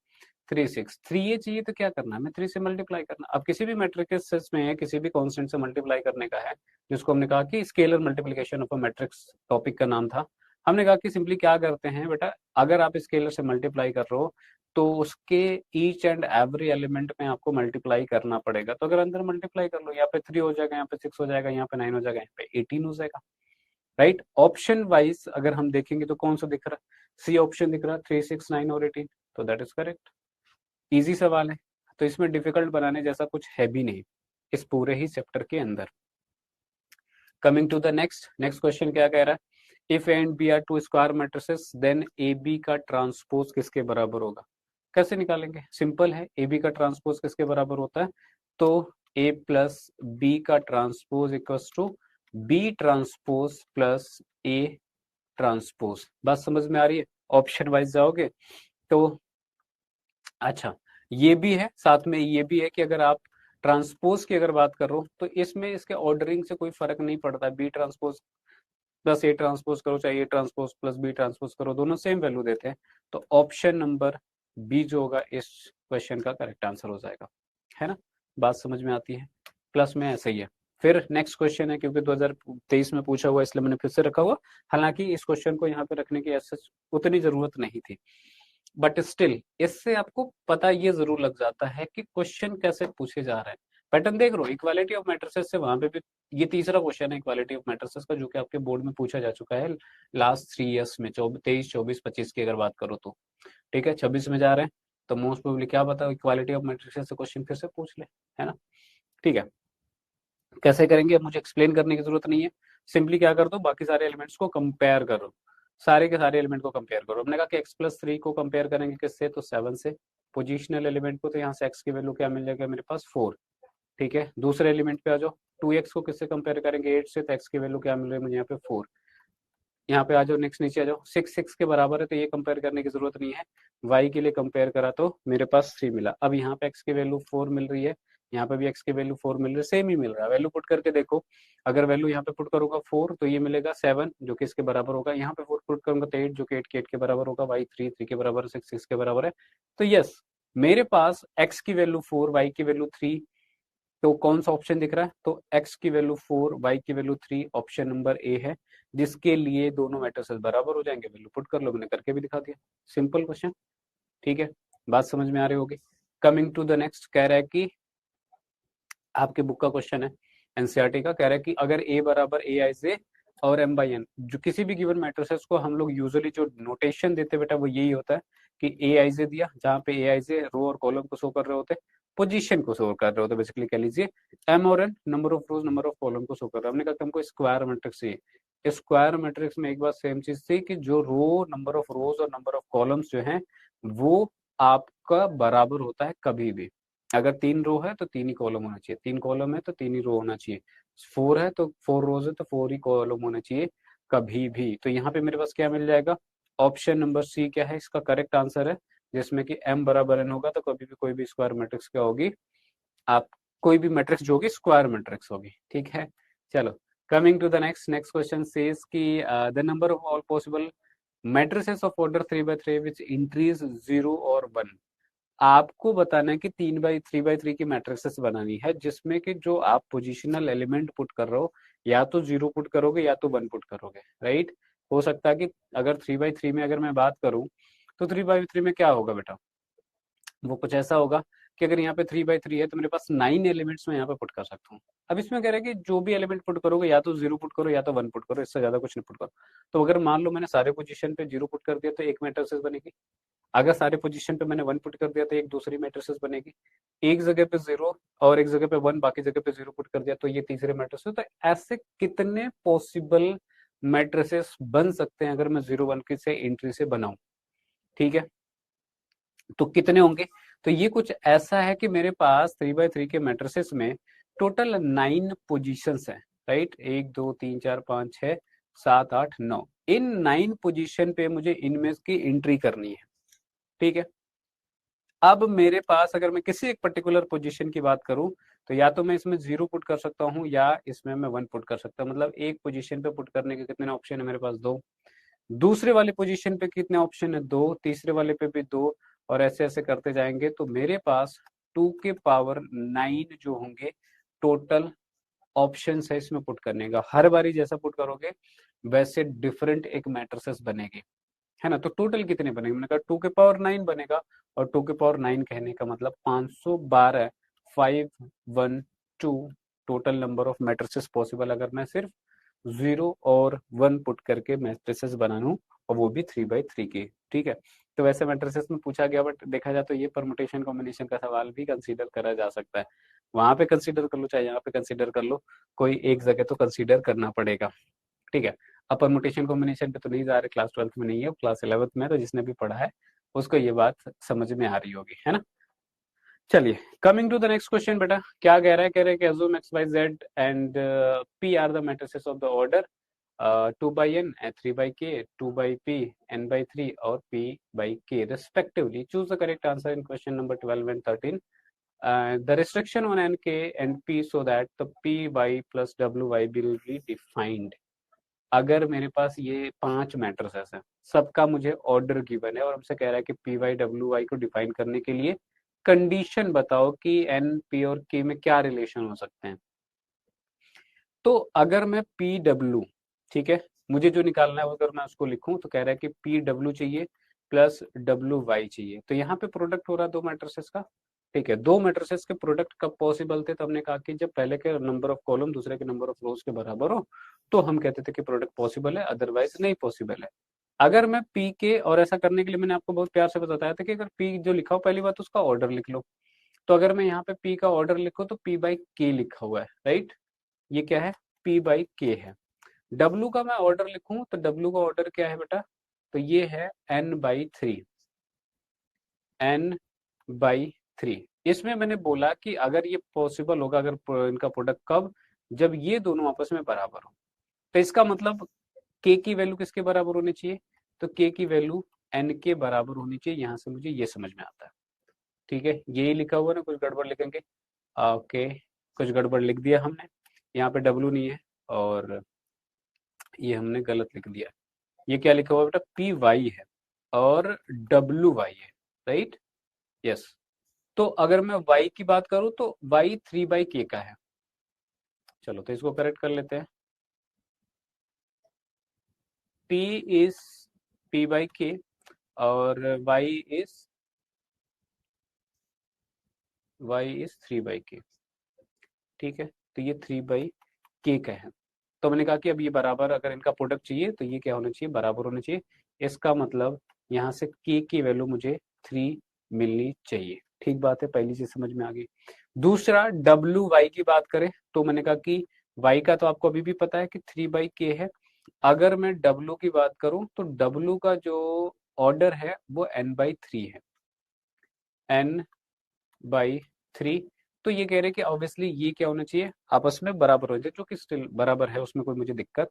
3 6, 3 ए चाहिए तो क्या करना है, हमें 3 से मल्टीप्लाई करना। अब किसी भी मैट्रिक्स में किसी भी कांस्टेंट से मल्टीप्लाई करने का है, जिसको हमने कहा कि scalar multiplication of a matrix topic का नाम था। हमने कहा कि सिंपली क्या करते हैं बेटा, अगर आप स्केलर से मल्टीप्लाई कर रहे हो तो उसके ईच एंड एवरी एलिमेंट में आपको मल्टीप्लाई करना पड़ेगा। तो अगर अंदर मल्टीप्लाई कर लो, यहाँ पे 3 हो जाएगा, यहाँ पे 6 हो जाएगा, यहाँ पे 9 हो जाएगा, यहाँ पे 18 हो जाएगा, राइट। ऑप्शन वाइज अगर हम देखेंगे तो कौन सा दिख रहा है, सी ऑप्शन दिख रहा है, 3 6 9 और 18, तो दैट इज करेक्ट। इजी सवाल है, तो इसमें डिफिकल्ट बनाने जैसा कुछ है भी नहीं इस पूरे ही चैप्टर के अंदर। Coming to the next, next question क्या कह रहा है, if A and B are two square matrices then A B का ट्रांसपोज किसके बराबर होगा। कैसे निकालेंगे, सिंपल है, ए बी का ट्रांसपोज किसके बराबर होता है, तो ए प्लस बी का transpose equals to B transpose plus A transpose. बात समझ में आ रही है? ऑप्शन वाइज जाओगे तो अच्छा, ये भी है, साथ में ये भी है कि अगर आप ट्रांसपोज की अगर बात कर रहे हो तो इसमें इसके ऑर्डरिंग से कोई फर्क नहीं पड़ता, B transpose plus A transpose करो चाहे A transpose plus B transpose करो, दोनों सेम वैल्यू देते हैं। तो ऑप्शन नंबर बी जो होगा इस क्वेश्चन का करेक्ट आंसर हो जाएगा, है ना। बात समझ में आती है, प्लस में ऐसा ही है। फिर नेक्स्ट क्वेश्चन है, क्योंकि 2023 में पूछा हुआ इसलिए मैंने फिर से रखा हुआ, हालांकि इस क्वेश्चन को यहाँ पे रखने की ऐसे उतनी जरूरत नहीं थी, बट स्टिल इससे आपको पता ये जरूर लग जाता है कि क्वेश्चन कैसे पूछे जा रहे हैं। पैटर्न देख रो, इक्वालिटी ऑफ मैट्रिसेस से वहां पे भी ये तीसरा क्वेश्चन है इक्वालिटी ऑफ मैट्रिसेस का, जो कि आपके बोर्ड में पूछा जा चुका है लास्ट 3 ईयर्स में, 23 24 25 की अगर बात करो तो। ठीक है, 26 में जा रहे हैं तो मोस्ट प्रोबेबली क्या बताओ, इक्वालिटी ऑफ मैट्रिसेस से क्वेश्चन फिर से पूछ ले, है ना। ठीक है, कैसे करेंगे अब मुझे एक्सप्लेन करने की जरूरत नहीं है, सिंपली क्या कर दो, बाकी सारे एलिमेंट्स को कंपेयर करो, सारे के सारे एलिमेंट को कंपेयर करो। हमने कहा कि x प्लस 3 को कंपेयर करेंगे किससे, तो 7 से। पोजिशनल एलिमेंट को तो यहाँ से x की वैल्यू क्या मिल जाएगा मेरे पास 4। ठीक है, दूसरे एलिमेंट पे आ जाओ, 2x को किससे कंपेयर करेंगे 8 से, तो x की वैल्यू क्या मिल रही है मुझे यहाँ पे 4। यहाँ पे आ जाओ, नेक्स्ट नीचे आ जाओ, 6 6 के बराबर है तो ये कंपेयर करने की जरूरत नहीं है, y के लिए कंपेयर करा तो मेरे पास 3 मिला। अब यहाँ पे x की वैल्यू 4 मिल रही है, यहाँ पे भी x की वैल्यू 4 मिल रही है, सेम ही मिल रहा है। वैल्यू पुट करके देखो, अगर वैल्यू यहाँ पे पुट करूंगा 4 तो ये मिलेगा 7 जो कि इसके बराबर होगा, यहाँ पे 4 पुट करूंगा तो 8 जो कि 8 के 8 के बराबर होगा, y 3 3 के बराबर है, 6 6 के बराबर है। तो यस, मेरे पास x की वैल्यू 4, y की वैल्यू 3 तो कौन सा ऑप्शन दिख रहा है? तो x की वैल्यू 4, y की वैल्यू 3, ऑप्शन नंबर ए है, जिसके लिए दोनों मैट्रिसेस बराबर हो जाएंगे। वैल्यू पुट कर लो, मैंने करके भी दिखा दिया, सिंपल क्वेश्चन। ठीक है, बात समझ में आ रही होगी। कमिंग टू द नेक्स्ट, कह रहा है कि आपके बुक का क्वेश्चन है, एनसीईआरटी का, कह रहा है कि अगर ए बराबर ए आई जे और एम बाई एन, जो किसी भी गिवन मैट्रिसेस को हम लोग यूजुअली जो नोटेशन देते बेटा वो यही होता है कि ए आई जे दिया, जहाँ पे ए आई जे रो और कॉलम को शो कर रहे होते, पोजीशन को शो कर रहे होते, बेसिकली कह लीजिए एम और N number of rows number of column को शो कर रहा है। हमने कहा कि हमको स्क्वायर मैट्रिक्स चाहिए। स्क्वायर मैट्रिक्स में एक बात सेम चीज थी कि जो रो नंबर ऑफ रोज और नंबर ऑफ कॉलम्स जो है वो आपका बराबर होता है कभी भी। अगर 3 रो है तो 3 ही कॉलम होना चाहिए, 3 कॉलम है तो 3 ही रो होना चाहिए, 4 है तो 4 रोज है तो 4 ही कॉलम होना चाहिए कभी भी। तो यहाँ पे मेरे पास क्या मिल जाएगा? ऑप्शन नंबर सी क्या है इसका करेक्ट आंसर है, जिसमें कि m बराबर n होगा तो कभी भी कोई भी स्क्वायर मैट्रिक्स क्या होगी, आप कोई भी मैट्रिक्स जो होगी स्क्वायर मैट्रिक्स होगी। ठीक है, चलो coming to the next question says कि the number of all possible matrices of order 3 by 3 which increase 0 और 1। आपको बताना है कि 3 by 3 की मैट्रिसेस बनानी है जिसमें कि जो आप पोजिशनल एलिमेंट पुट कर रहे हो या तो 0 पुट करोगे या तो 1 पुट करोगे, राइट। हो सकता है कि अगर 3 by 3 में अगर मैं बात करूं तो 3 by 3 में क्या होगा बेटा, वो कुछ ऐसा होगा कि अगर यहाँ पे 3 by 3 है तो मेरे पास 9 एलिमेंट्स में यहाँ पे पुट कर सकता हूँ। अब इसमें कह रहा है कि जो भी एलिमेंट पुट करोगे या तो 0 पुट करो या तो 1 पुट करो, इससे ज्यादा कुछ नहीं पुट करो। तो अगर मान लो मैंने सारे पोजीशन पे 0 पुट कर दिया तो एक मैट्रिसेस बनेगी, अगर सारे पोजीशन पे मैंने 1 पुट कर दिया तो एक दूसरी मैट्रिसेस बनेगी, एक जगह पे 0 और एक जगह पे 1 बाकी जगह पे 0 पुट कर दिया तो ये तीसरे मैट्रिसेस। तो ऐसे कितने पॉसिबल मैट्रिसेस बन सकते हैं अगर मैं 0 1 की से एंट्री से बनाऊं, ठीक है। तो कितने होंगे? तो ये कुछ ऐसा है कि मेरे पास 3 by 3 के मैट्रिसेस में टोटल 9 पोजीशंस हैं, राइट। 1 2 3 4 5 6 7 8 9, इन 9 पोजीशन पे मुझे इनमें की एंट्री करनी है, ठीक है। अब मेरे पास अगर मैं किसी एक पर्टिकुलर पोजीशन की बात करूं तो या तो मैं इसमें 0 पुट कर सकता हूं या इसमें मैं 1 पुट कर सकता हूं। मतलब एक पोजीशन पे पुट करने के कितने ऑप्शन है मेरे पास? 2। दूसरे वाले पोजीशन पे कितने ऑप्शन है? 2। तीसरे वाले पे भी 2, और ऐसे ऐसे करते जाएंगे तो मेरे पास 2 के पावर 9 जो होंगे टोटल ऑप्शन है इसमें पुट करने का। हर बारी जैसा पुट करोगे वैसे डिफरेंट एक मैट्रिसेस बनेगी, है ना। तो टोटल कितने बनेंगे? मैंने कहा 2 के पावर 9 बनेगा, और 2 के पावर 9 कहने का मतलब 512, 512 total number of matrices possible अगर मैं सिर्फ 0 और 1 पुट करके मैट्रिसेस बना लूं, और वो भी 3 by 3 की, ठीक है। तो वैसे मैट्रिसेस में पूछा गया, बट देखा जाए तो ये परमुटेशन कॉम्बिनेशन का सवाल भी कंसीडर करा जा सकता है। वहां पे कंसीडर कर लो चाहे यहाँ पे कंसीडर कर लो, कोई एक जगह तो कंसीडर करना पड़ेगा, ठीक है। अब परमुटेशन कॉम्बिनेशन पे तो नहीं जा रहे, क्लास 12th में नहीं है, क्लास 11th में, तो जिसने भी पढ़ा है उसको ये बात समझ में आ रही होगी, है ना। चलिए coming to the next question बेटा, क्या कह रहा है? कह रहा है कि assume x y z and p are the matrices of the order 2 by n, 3 by k, 2 by p, n/3 और p/k respectively. Choose the correct answer in question number 12 and 13. The restriction on n, k and p so that the p y plus w y will be defined. अगर मेरे पास ये 5 matrices हैं, सबका मुझे order given है और हमसे कह रहा है कि पी वाई डब्ल्यू वाई को डिफाइन करने के लिए कंडीशन बताओ कि एन पी और के में क्या रिलेशन हो सकते हैं। तो अगर मैं पी डब्ल्यू, ठीक है, मुझे जो निकालना है वो अगर मैं उसको लिखूं तो कह रहा है कि पी डब्ल्यू चाहिए प्लस डब्ल्यू वाई चाहिए। तो यहाँ पे प्रोडक्ट हो रहा है दो मैट्रिसेस का, ठीक है। दो मैट्रिसेस के प्रोडक्ट कब पॉसिबल थे? तो हमने कहा कि जब पहले के नंबर ऑफ कॉलम दूसरे के नंबर ऑफ रोज के बराबर हो तो हम कहते थे कि प्रोडक्ट पॉसिबल है, अदरवाइज नहीं पॉसिबल है। अगर मैं पी के, और ऐसा करने के लिए मैंने आपको बहुत प्यार से बताया था कि अगर पी जो लिखा हो पहली बात उसका ऑर्डर लिख लो। तो अगर मैं यहाँ पे पी का ऑर्डर लिखूं तो पी बाई के लिखा हुआ है, राइट। ये क्या है? पी बाई के है। डब्लू का मैं ऑर्डर लिखूं तो डब्लू का ऑर्डर क्या है बेटा? तो ये है n/3, n/3। इसमें मैंने बोला कि अगर ये पॉसिबल होगा, अगर इनका प्रोडक्ट कब? जब ये दोनों आपस में बराबर हो। तो इसका मतलब k की वैल्यू किसके बराबर होनी चाहिए? तो k की वैल्यू n के बराबर होनी चाहिए। यहां से मुझे ये समझ में आता है, ठीक है। यही लिखा हुआ ना, कुछ गड़बड़ लिखेंगे, ओके, कुछ गड़बड़ लिख दिया हमने, यहाँ पे डब्लू नहीं है और ये हमने गलत लिख दिया। ये क्या लिखा हुआ बेटा? पी वाई है और डब्ल्यू वाई है, राइट, यस। तो अगर मैं y की बात करूं तो y 3/k का है। चलो तो इसको करेक्ट कर लेते हैं। p इज p/k और y इज 3/k। ठीक है, तो ये 3/k का है। तो मैंने कहा कि अब ये बराबर, अगर इनका प्रोडक्ट चाहिए तो ये क्या होना चाहिए, बराबर होना चाहिए। इसका मतलब यहाँ से k की वैल्यू मुझे 3 मिलनी चाहिए। ठीक बात है, पहली चीज समझ में आ गई। दूसरा WY की बात करें तो मैंने कहा कि y का तो आपको अभी भी पता है कि 3/k है। अगर मैं W की बात करूं तो W का जो ऑर्डर है वो n/3 है, n/3। तो ये कह रहे हैं कि ऑब्वियसली ये क्या होना चाहिए, आपस में बराबर हो जाए, जो कि स्टिल बराबर है, उसमें कोई मुझे दिक्कत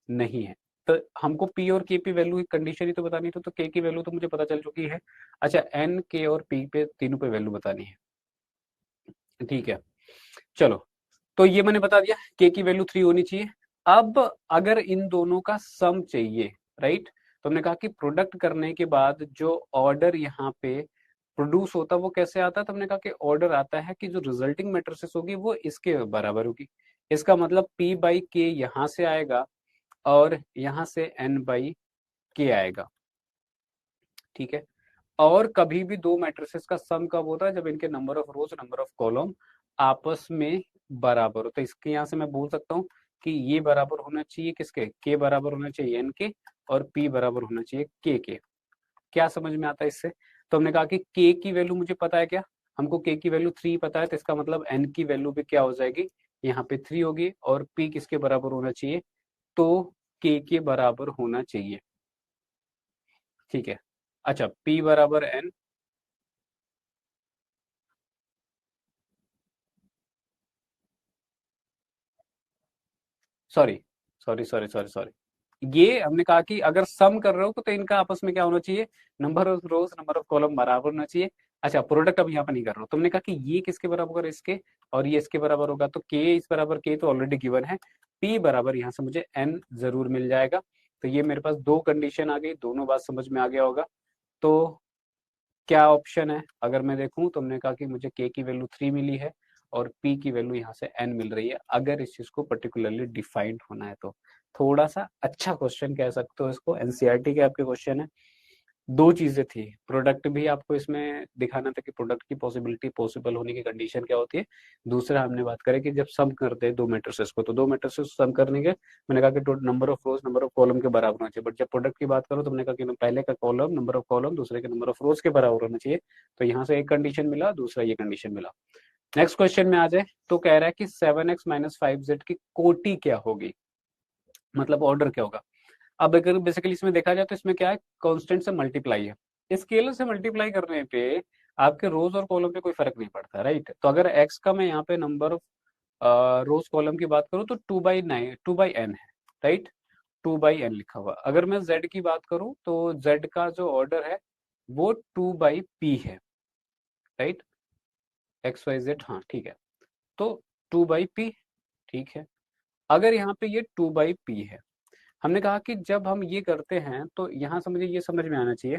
नहीं है। तो हमको p और k की वैल्यू की कंडीशन ही तो बतानी थी, तो k की वैल्यू तो मुझे पता चल चुकी है। अच्छा, n k और p पे तीनों पे वैल्यू बतानी है। ठीक है, चलो तो ये मैंने बता दिया, k की वैल्यू 3 होनी चाहिए। अब अगर इन दोनों का सम चाहिए, राइट, तो हमने कहा कि प्रोडक्ट करने के बाद जो ऑर्डर यहाँ पे प्रोड्यूस होता है वो कैसे आता है, तो हमने कहा कि ऑर्डर आता है कि जो रिजल्टिंग मैट्रिसेस होगी वो इसके बराबर होगी। इसका मतलब p/k यहाँ से आएगा और यहाँ से n/k आएगा। ठीक है, और कभी भी दो मैट्रिसेस का सम कब होता है, जब इनके number of rows number of column आपस में बराबर हो। तो इसके यहाँ से मैं बोल सकता हूँ कि ये बराबर होना चाहिए किसके, के बराबर होना चाहिए एन के, और पी बराबर होना चाहिए के। क्या समझ में आता है इससे? तो हमने कहा कि के की वैल्यू मुझे पता है, क्या हमको के की वैल्यू 3 पता है, तो इसका मतलब एन की वैल्यू भी क्या हो जाएगी, यहाँ पे 3 होगी, और पी किसके बराबर होना चाहिए, तो के बराबर होना चाहिए। ठीक है, अच्छा, पी बराबर एन, सॉरी सॉरी, ये हमने कहा कि अगर सम कर रहे हो तो इनका आपस में क्या होना चाहिए, number of rows number of column बराबर होना चाहिए। अच्छा, प्रोडक्ट अब यहाँ पर नहीं कर रहा हूँ, तुमने कहा कि ये किसके बराबर होगा, इसके, और ये इसके बराबर होगा, तो के इस बराबर के तो ऑलरेडी गिवन है, पी बराबर यहाँ से मुझे एन जरूर मिल जाएगा। तो ये मेरे पास दो कंडीशन आ गई, दोनों बात समझ में आ गया होगा। तो क्या ऑप्शन है, अगर मैं देखूं तो हमने कहा कि मुझे के की वैल्यू 3 मिली है और पी की वैल्यू यहाँ से एन मिल रही है। अगर इस चीज को पर्टिकुलरली डिफाइंड होना है तो थोड़ा सा अच्छा क्वेश्चन कह सकते हो इसको, एनसीईआरटी के आपके क्वेश्चन है। दो चीजें थी, प्रोडक्ट भी आपको इसमें दिखाना था कि प्रोडक्ट की पॉसिबिलिटी पॉसिबल होने की कंडीशन क्या होती है। दूसरा हमने बात करें कि जब सम करते हैं दो मैट्रिसेस को, तो दो मैट्रिसेस सम करने के मैंने कहा कि number of rows number of column के बराबर होना चाहिए, बट जब प्रोडक्ट की बात करो तो हमने कहा कि पहले का कॉलम नंबर ऑफ कॉलम दूसरे के नंबर ऑफ रोज के बराबर होना चाहिए। तो यहाँ से एक कंडीशन मिला, दूसरा ये कंडीशन मिला। नेक्स्ट क्वेश्चन में आ जाए तो कह रहा है कि 7x-5z की कोटि क्या होगी, मतलब ऑर्डर क्या होगा। अब अगर बेसिकली इसमें देखा जाए तो इसमें क्या है, कांस्टेंट से मल्टीप्लाई है, स्केलर से मल्टीप्लाई करने पे आपके रोज और कॉलम पे कोई फर्क नहीं पड़ता, राइट। तो अगर एक्स का मैं यहाँ पे नंबर ऑफ रोज कॉलम की बात करूँ तो 2/n है, राइट, 2/n लिखा हुआ। अगर मैं जेड की बात करूँ तो जेड का जो ऑर्डर है वो 2/p है, राइट, XYZ, हाँ ठीक है, तो 2/p, ठीक है। अगर यहाँ पे ये 2/p है, हमने कहा कि जब हम ये करते हैं तो यहाँ से मुझे ये समझ में आना चाहिए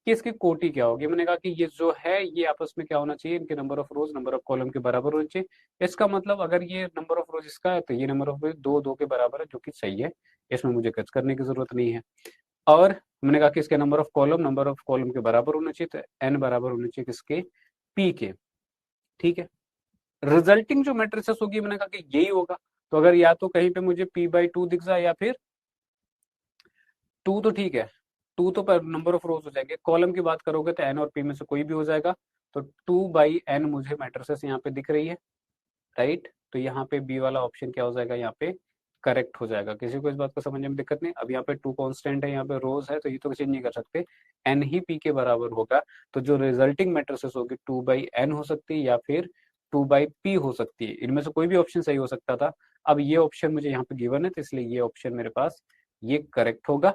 कि इसकी कोटि क्या होगी। मैंने कहा कि ये जो है ये आपस में क्या होना चाहिए, इनके number of rows number of column के बराबर होना चाहिए। इसका मतलब अगर ये नंबर ऑफ रोज इसका है तो ये नंबर ऑफ रोज दो दो के बराबर है, जो कि सही है, इसमें मुझे कच करने की जरूरत नहीं है। और मैंने कहा कि इसके नंबर ऑफ कॉलम के बराबर होना चाहिए, तो एन बराबर होना चाहिए किसके, पी के। ठीक है, रिजल्टिंग जो मैट्रिसेस होगी मैंने कहा कि यही होगा। तो अगर या तो कहीं पे मुझे p/2 दिख जाए या फिर 2, तो ठीक है, 2 तो पर नंबर ऑफ रोज हो जाएंगे, कॉलम की बात करोगे तो एन और पी में से कोई भी हो जाएगा। तो 2/n मुझे मैट्रिसेस यहाँ पे दिख रही है, राइट। तो यहाँ पे बी वाला ऑप्शन क्या हो जाएगा, यहाँ पे करेक्ट हो जाएगा। किसी को इस बात को समझने में दिक्कत नहीं। अब यहाँ पे 2 कांस्टेंट है, यहाँ पे रोज है, तो ये तो चेंज नहीं कर सकते, एन ही पी के बराबर होगा। तो जो रिजल्टिंग मैट्रिसेस होगी 2/n हो सकती है या फिर 2/p हो सकती है, इनमें से कोई भी ऑप्शन सही हो सकता था। अब ये ऑप्शन मुझे यहाँ पे गिवन है, तो इसलिए ये ऑप्शन मेरे पास ये करेक्ट होगा।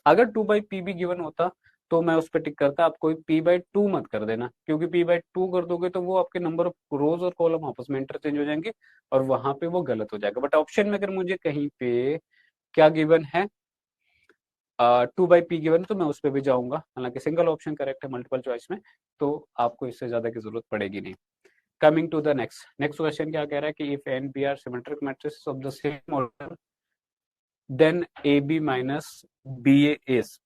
अगर 2/p भी गिवन होता तो मैं उस पर टिक करता। आप कोई p/2 मत कर देना, क्योंकि p/2 कर दोगे तो वो आपके नंबर ऑफ रोज और कॉलम आपस में इंटरचेंज हो जाएंगे और वहां पे वो गलत हो जाएगा। बट ऑप्शन में अगर मुझे कहीं पे क्या गिवन है, टू बाई पी गिवन, तो मैं उस पर भी जाऊंगा, हालांकि सिंगल ऑप्शन करेक्ट है मल्टीपल चॉइस में, तो आपको इससे ज्यादा की जरूरत पड़ेगी नहीं। Coming to the next question क्या कह रहा है कि if and B are symmetric matrix of the same order then A B minus B A is,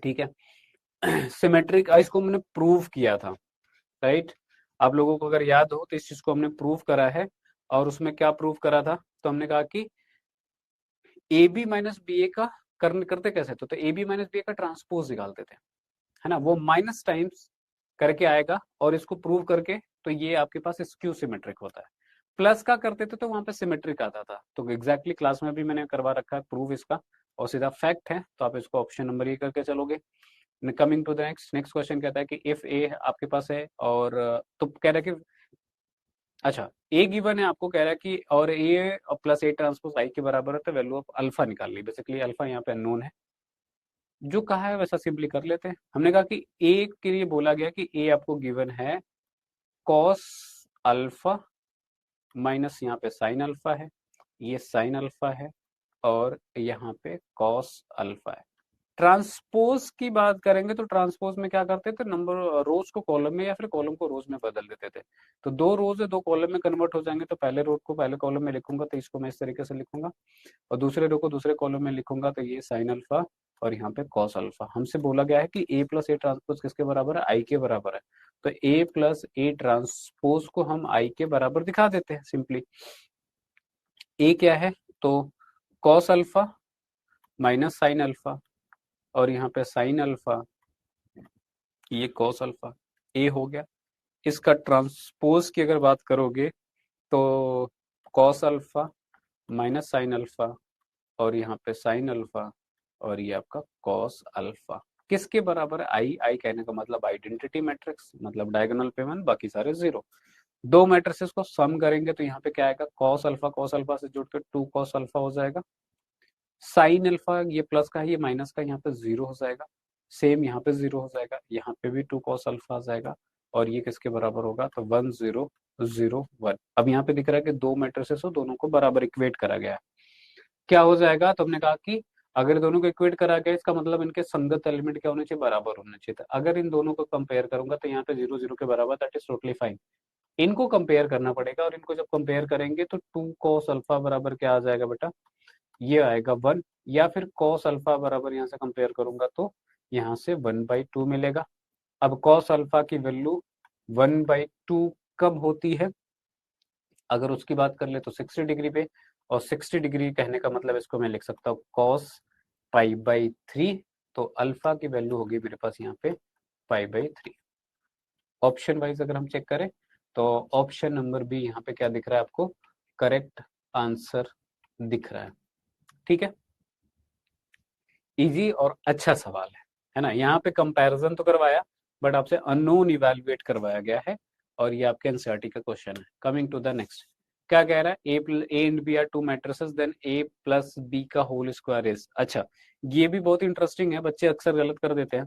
ठीक है। सिमेट्रिक, इसको हमने प्रूव किया था, राइट। आप लोगों को अगर याद हो तो इस चीज को हमने प्रूव करा है, और उसमें क्या प्रूव करा था, तो हमने कहा कि ए बी माइनस बी ए का करते कैसे थे, तो ए बी माइनस बी ए का ट्रांसपोज निकालते थे, है ना, वो माइनस टाइम्स करके आएगा, और इसको प्रूव करके तो ये आपके पास स्क्यू सिमेट्रिक होता है। प्लस का करते थे तो वहां पे सिमेट्रिक आता था, तो एग्जैक्टली क्लास में भी मैंने करवा रखा है प्रूव इसका, और सीधा फैक्ट है, तो आप इसको ऑप्शन नंबर ए करके चलोगे। Coming to the next question कहता है कि इफ ए आपके पास है, और तो कह रहा है कि अच्छा ए गिवन है, आपको कह रहा है कि और ए प्लस ए ट्रांसपोज आई के बराबर है, तो वैल्यू ऑफ अल्फा निकाल ली। बेसिकली अल्फा यहाँ पे अननोन है, जो कहा है वैसा सिंपली कर लेते हैं। हमने कहा कि ए के लिए बोला गया कि ए आपको गिवन है कॉस अल्फा माइनस यहाँ पे साइन अल्फा है, ये साइन अल्फा है, और यहाँ पे कॉस अल्फा है। ट्रांसपोज की बात करेंगे तो ट्रांसपोज में क्या करते थे, नंबर रोज को कॉलम में या फिर कॉलम को रोज में बदल देते थे। तो दो रोज है, दो कॉलम में कन्वर्ट हो जाएंगे, तो पहले रो को पहले कॉलम में लिखूंगा तो इसको मैं इस तरीके से लिखूंगा, और दूसरे रो को दूसरे कॉलम में लिखूंगा तो ये साइन अल्फा और यहाँ पे कॉस अल्फा। हमसे बोला गया है कि ए प्लस ए ट्रांसपोज किसके बराबर है, आई के बराबर है, तो ए प्लस ए ट्रांसपोज को हम आई के बराबर दिखा देते हैं सिंपली। ए क्या है, तो cos alpha minus sine alpha, और यहाँ पे साइन अल्फा, ये कॉस अल्फा, ए हो गया। इसका ट्रांसपोज की अगर बात करोगे तो cos alpha minus sine alpha, और यहाँ पे साइन अल्फा, और ये आपका कॉस अल्फा किसके बराबर है, आई। आई कहने का मतलब आइडेंटिटी मैट्रिक्स, मतलब डायगोनल पे 1 बाकी सारे 0। दो मैट्रिसेस को सम करेंगे तो यहाँ पे क्या आएगा, कॉस अल्फा से जुड़ के 2 कॉस अल्फा हो जाएगा। साइन अल्फा ये प्लस का है, ये माइनस का, यहाँ पे 0 हो जाएगा। सेम यहाँ पे 0 हो जाएगा, यहाँ पे भी 2 कॉस अल्फा आ जाएगा, और ये किसके बराबर होगा, तो 1 0 0 1। अब यहाँ पे दिख रहा है कि दो मैट्रिसेस हो, दोनों को बराबर इक्वेट करा गया है। क्या हो जाएगा, तो हमने कहा कि अगर दोनों को इक्वेट करा गया, इसका मतलब इनके संगत एलिमेंट क्या होने चाहिए, बराबर होने चाहिए। तो अगर इन दोनों को कंपेयर करूंगा तो यहाँ पे 0 0 के बराबर, दैट इज टोटली फाइन। इनको कंपेयर करना पड़ेगा, और इनको जब कंपेयर करेंगे तो 2 कॉस अल्फा बराबर क्या आ जाएगा बेटा, ये आएगा 1, या फिर कॉस अल्फा बराबर यहाँ से कंपेयर करूंगा तो यहाँ से 1/2 मिलेगा। अब कॉस अल्फा की वैल्यू 1/2 कब होती है, अगर उसकी बात कर ले तो 60 डिग्री पे, और 60 डिग्री कहने का मतलब इसको मैं लिख सकता हूँ कॉस π/3, तो अल्फा की वैल्यू होगी मेरे पास यहाँ पे π/3। ऑप्शन वाइज अगर हम चेक करें तो ऑप्शन नंबर बी यहाँ पे क्या दिख रहा है आपको, करेक्ट आंसर दिख रहा है, ठीक है। इजी और अच्छा सवाल है ना। यहाँ पे कंपैरिजन तो करवाया, बट आपसे अननोन इवेलुएट करवाया गया है, और ये आपके एनसीईआरटी का क्वेश्चन है। कमिंग टू द नेक्स्ट, क्या कह रहा है, A and B are two matrices then A plus B का होल स्क्वायर इज। अच्छा, ये भी बहुत इंटरेस्टिंग है, बच्चे अक्सर गलत कर देते हैं।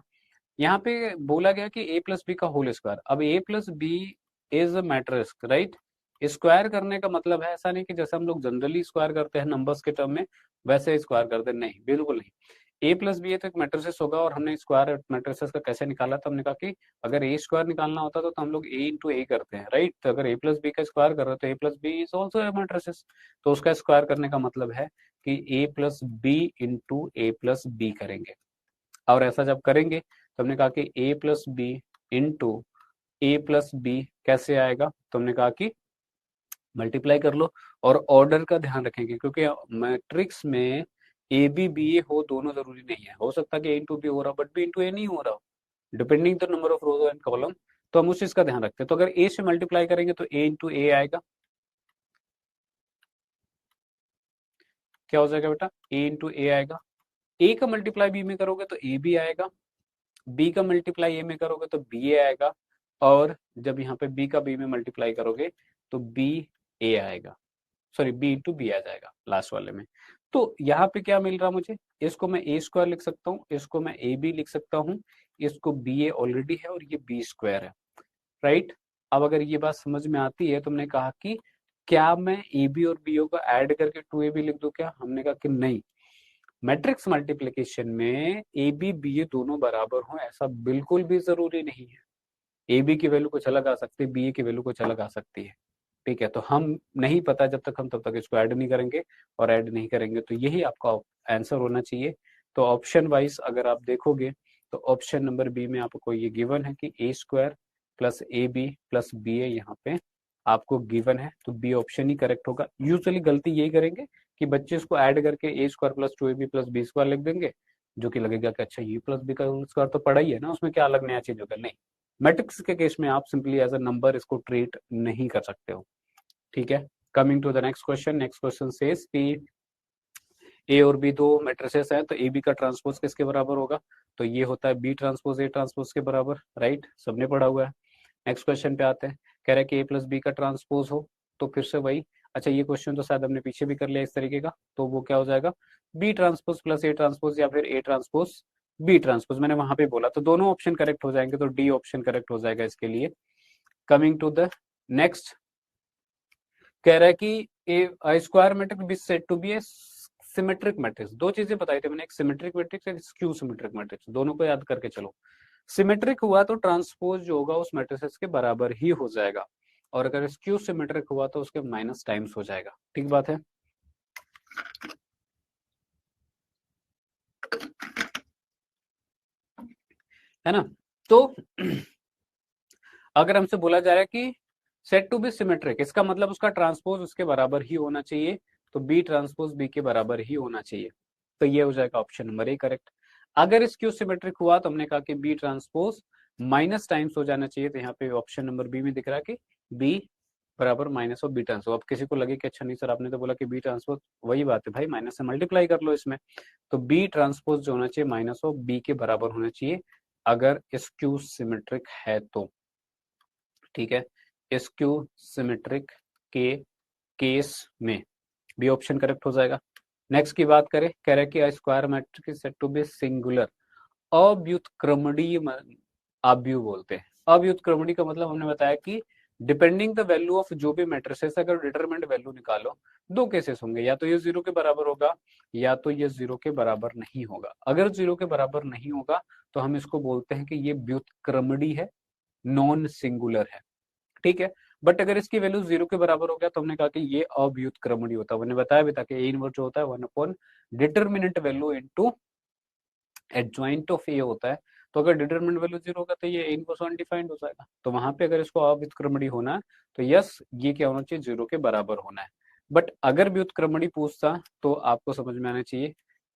यहाँ पे बोला गया कि ए प्लस बी का होल स्क्वायर, अब a plus b is a matrix, right. Square करने का मतलब है, ऐसा नहीं कि जैसे हम लोग जनरली स्क्वायर करते हैं नंबर्स के टर्म में, वैसे स्क्वायर करते हैं, नहीं, बिल्कुल नहीं। ए प्लस बी तो एक मैट्रिसेस होगा, और हमने स्क्वायर मैट्रिसेस का कैसे निकाला, तो हमने कहा कि अगर ए स्क्वायर निकालना होता तो हम लोग ए इंटू ए करते हैं, राइट। तो अगर ए प्लस बी का स्क्वायर कर रहे हो तो ए plus b is also a matrices, तो उसका स्क्वायर करने का मतलब है कि a plus b into a plus b करेंगे। और ऐसा जब करेंगे तो हमने कहा कि a plus b into a plus b कैसे आएगा, तो हमने कहा कि मल्टीप्लाई कर लो, और ऑर्डर का ध्यान रखेंगे, क्योंकि मैट्रिक्स में ए बी बी ए हो दोनों जरूरी नहीं है, हो सकता है कि ए इंटू बी हो रहा बट बी इंटू ए नहीं हो रहा, depending the number of rose and column. तो हम उस चीज का ध्यान रखते हैं, तो अगर ए से मल्टीप्लाई करेंगे तो ए इंटू ए आएगा, क्या हो जाएगा बेटा, ए इंटू ए आएगा। ए का मल्टीप्लाई बी में करोगे तो ए बी आएगा, बी का मल्टीप्लाई ए में करोगे तो बी ए आएगा, और जब यहाँ पे बी का बी में मल्टीप्लाई करोगे तो बी ए आएगा, सॉरी बी इंटू बी आ जाएगा लास्ट वाले में। तो यहाँ पे क्या मिल रहा मुझे, इसको मैं ए स्क्वायर लिख सकता हूँ, इसको मैं ए बी लिख सकता हूँ, इसको बी ए ऑलरेडी है, और ये बी स्क्वायर है, राइट। अब अगर ये बात समझ में आती है, तुमने कहा कि क्या मैं ए बी और बी ओ को ऐड करके 2ab लिख दूं क्या, हमने कहा कि नहीं, मैट्रिक्स मल्टीप्लिकेशन में ए बी बी ए दोनों बराबर हो ऐसा बिल्कुल भी जरूरी नहीं है। ए बी की वैल्यू कुछ अलग आ सकती है, बी ए की वैल्यू कुछ अलग आ सकती है। ठीक है, तो हम नहीं पता जब तक हम तब तक इसको ऐड नहीं करेंगे, और ऐड नहीं करेंगे तो यही आपका आंसर होना चाहिए। तो ऑप्शन वाइज अगर आप देखोगे तो ऑप्शन नंबर बी में आपको ये गिवन है कि a square plus a b plus b a यहाँ पे आपको गिवन है, तो बी ऑप्शन ही करेक्ट होगा। यूजुअली गलती यही करेंगे कि बच्चे इसको ऐड करके a square plus two a b plus b square लिख देंगे, जो कि लगेगा कि अच्छा ये प्लस बी का स्क्वायर तो पढ़ा ही है ना, उसमें क्या अलग नया चीज होगा। नहीं, मैट्रिक्स के केस में आप सिंपली एज अ नंबर इसको ट्रीट नहीं कर सकते हो। ठीक है, coming to the next question. Next question says कि ए और बी दो मैट्रिसेस हैं, तो ए बी का ट्रांसपोज किसके बराबर होगा? तो ये होता है बी ट्रांसपोज ए ट्रांसपोज के बराबर, राइट, सबने पढ़ा हुआ है। नेक्स्ट क्वेश्चन पे आते हैं, कह रहा है कि ए प्लस बी का ट्रांसपोज हो, तो फिर से वही, अच्छा ये क्वेश्चन तो शायद हमने पीछे भी कर लिया इस तरीके का, तो वो क्या हो जाएगा, B transpose plus A transpose या फिर ए ट्रांसपोज बी ट्रांसपोज, मैंने वहां पे बोला, तो दोनों ऑप्शन करेक्ट हो जाएंगे, तो डी ऑप्शन करेक्ट हो जाएगा इसके लिए। कमिंग टू द नेक्स्ट, कह रहा है कि a square matrix b said to be a symmetric matrix. दो चीजें बताई थी मैंने, एक सिमेट्रिक मैट्रिक्स एक स्क्यू सिमेट्रिक मैट्रिक्स, दोनों को याद करके चलो। सिमेट्रिक हुआ तो ट्रांसपोज जो होगा उस मैट्रिसेस के बराबर ही हो जाएगा, और अगर स्क्यू सिमेट्रिक हुआ तो उसके माइनस टाइम्स हो जाएगा। ठीक बात है ना? तो अगर हमसे बोला जा रहा है कि सेट टू बी सिमेट्रिक, इसका मतलब उसका ट्रांसपोज उसके बराबर ही होना चाहिए, तो बी ट्रांसपोज बी के बराबर ही होना चाहिए, तो ये हो जाएगा ऑप्शन नंबर ए करेक्ट। अगर स्क्यू सिमेट्रिक हुआ तो हमने कहा कि बी ट्रांसपोज माइनस टाइम्स हो जाना चाहिए, तो यहाँ पे ऑप्शन नंबर बी में दिख रहा है कि बी बराबर माइनस ऑफ बी ट्रांसपोज। अब किसी को लगे कि अच्छा नहीं सर आपने तो बोला कि बी ट्रांसपोज, वही बात है भाई, माइनस से मल्टीप्लाई कर लो इसमें, तो बी ट्रांसपोज जो होना चाहिए माइनस ऑफ बी के बराबर होना चाहिए अगर स्क्यू सिमेट्रिक है तो। ठीक है, स्क्यू सिमेट्रिक के केस में बी ऑप्शन करेक्ट हो जाएगा। नेक्स्ट की बात करें, कह रहा है कि square matrix is said to be singular अव्युत्क्रमणीय आव्यूह बोलते हैं। अव्युत्क्रमणीय का मतलब हमने बताया कि डिपेंडिंग द वैल्यू ऑफ जो भी मैट्रिसेस, अगर डिटरमिनेंट वैल्यू निकालो, दो केसेस होंगे, या तो ये जीरो के बराबर होगा या तो ये जीरो के बराबर नहीं होगा। अगर जीरो के बराबर नहीं होगा तो हम इसको बोलते हैं कि ये व्युत्क्रमणीय है, नॉन सिंगुलर है। ठीक है, बट अगर इसकी वैल्यू जीरो के बराबर हो गया तो हमने कहा कि ये अव्युत्क्रमणीय होता है। मैंने बताया भी था कि ए इनवर्स जो होता है 1 determinant value into adjoint of a होता है, तो अगर डिटरमिनेंट वैल्यू जीरो होगा तो ये ए इनवर्स अनडिफाइंड हो जाएगा, तो वहां पे अगर इसको अव्युत्क्रमणीय होना है तो यस ये क्या होना चाहिए, जीरो के बराबर होना है। बट अगर व्युत्क्रमणीय पूछता तो आपको समझ में आना चाहिए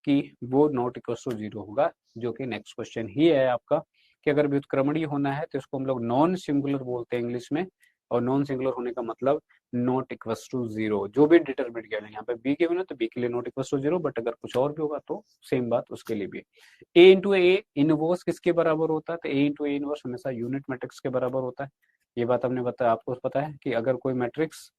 कि वो नॉट इक्वल टू जीरो होगा, जो कि नेक्स्ट क्वेश्चन ही है आपका, कि अगर व्युत्क्रमणीय होना है तो इसको हम लोग नॉन सिंगुलर बोलते हैं इंग्लिश में, और नॉन सिंगुलर होने का मतलब नॉट इक्वल टू जीरो, जो भी डिटरमिनेंट किया यहाँ पे बी के बिना तो बी के लिए not equal to zero, but अगर कुछ और भी होगा तो सेम बात उसके लिए भी। ए इंटू ए इनवर्स किसके बराबर होता है, तो ए इंटू ए इनवर्स हमेशा यूनिट मैट्रिक्स के बराबर होता है। ये बात हमने बताया, आपको पता है कि अगर कोई मैट्रिक्स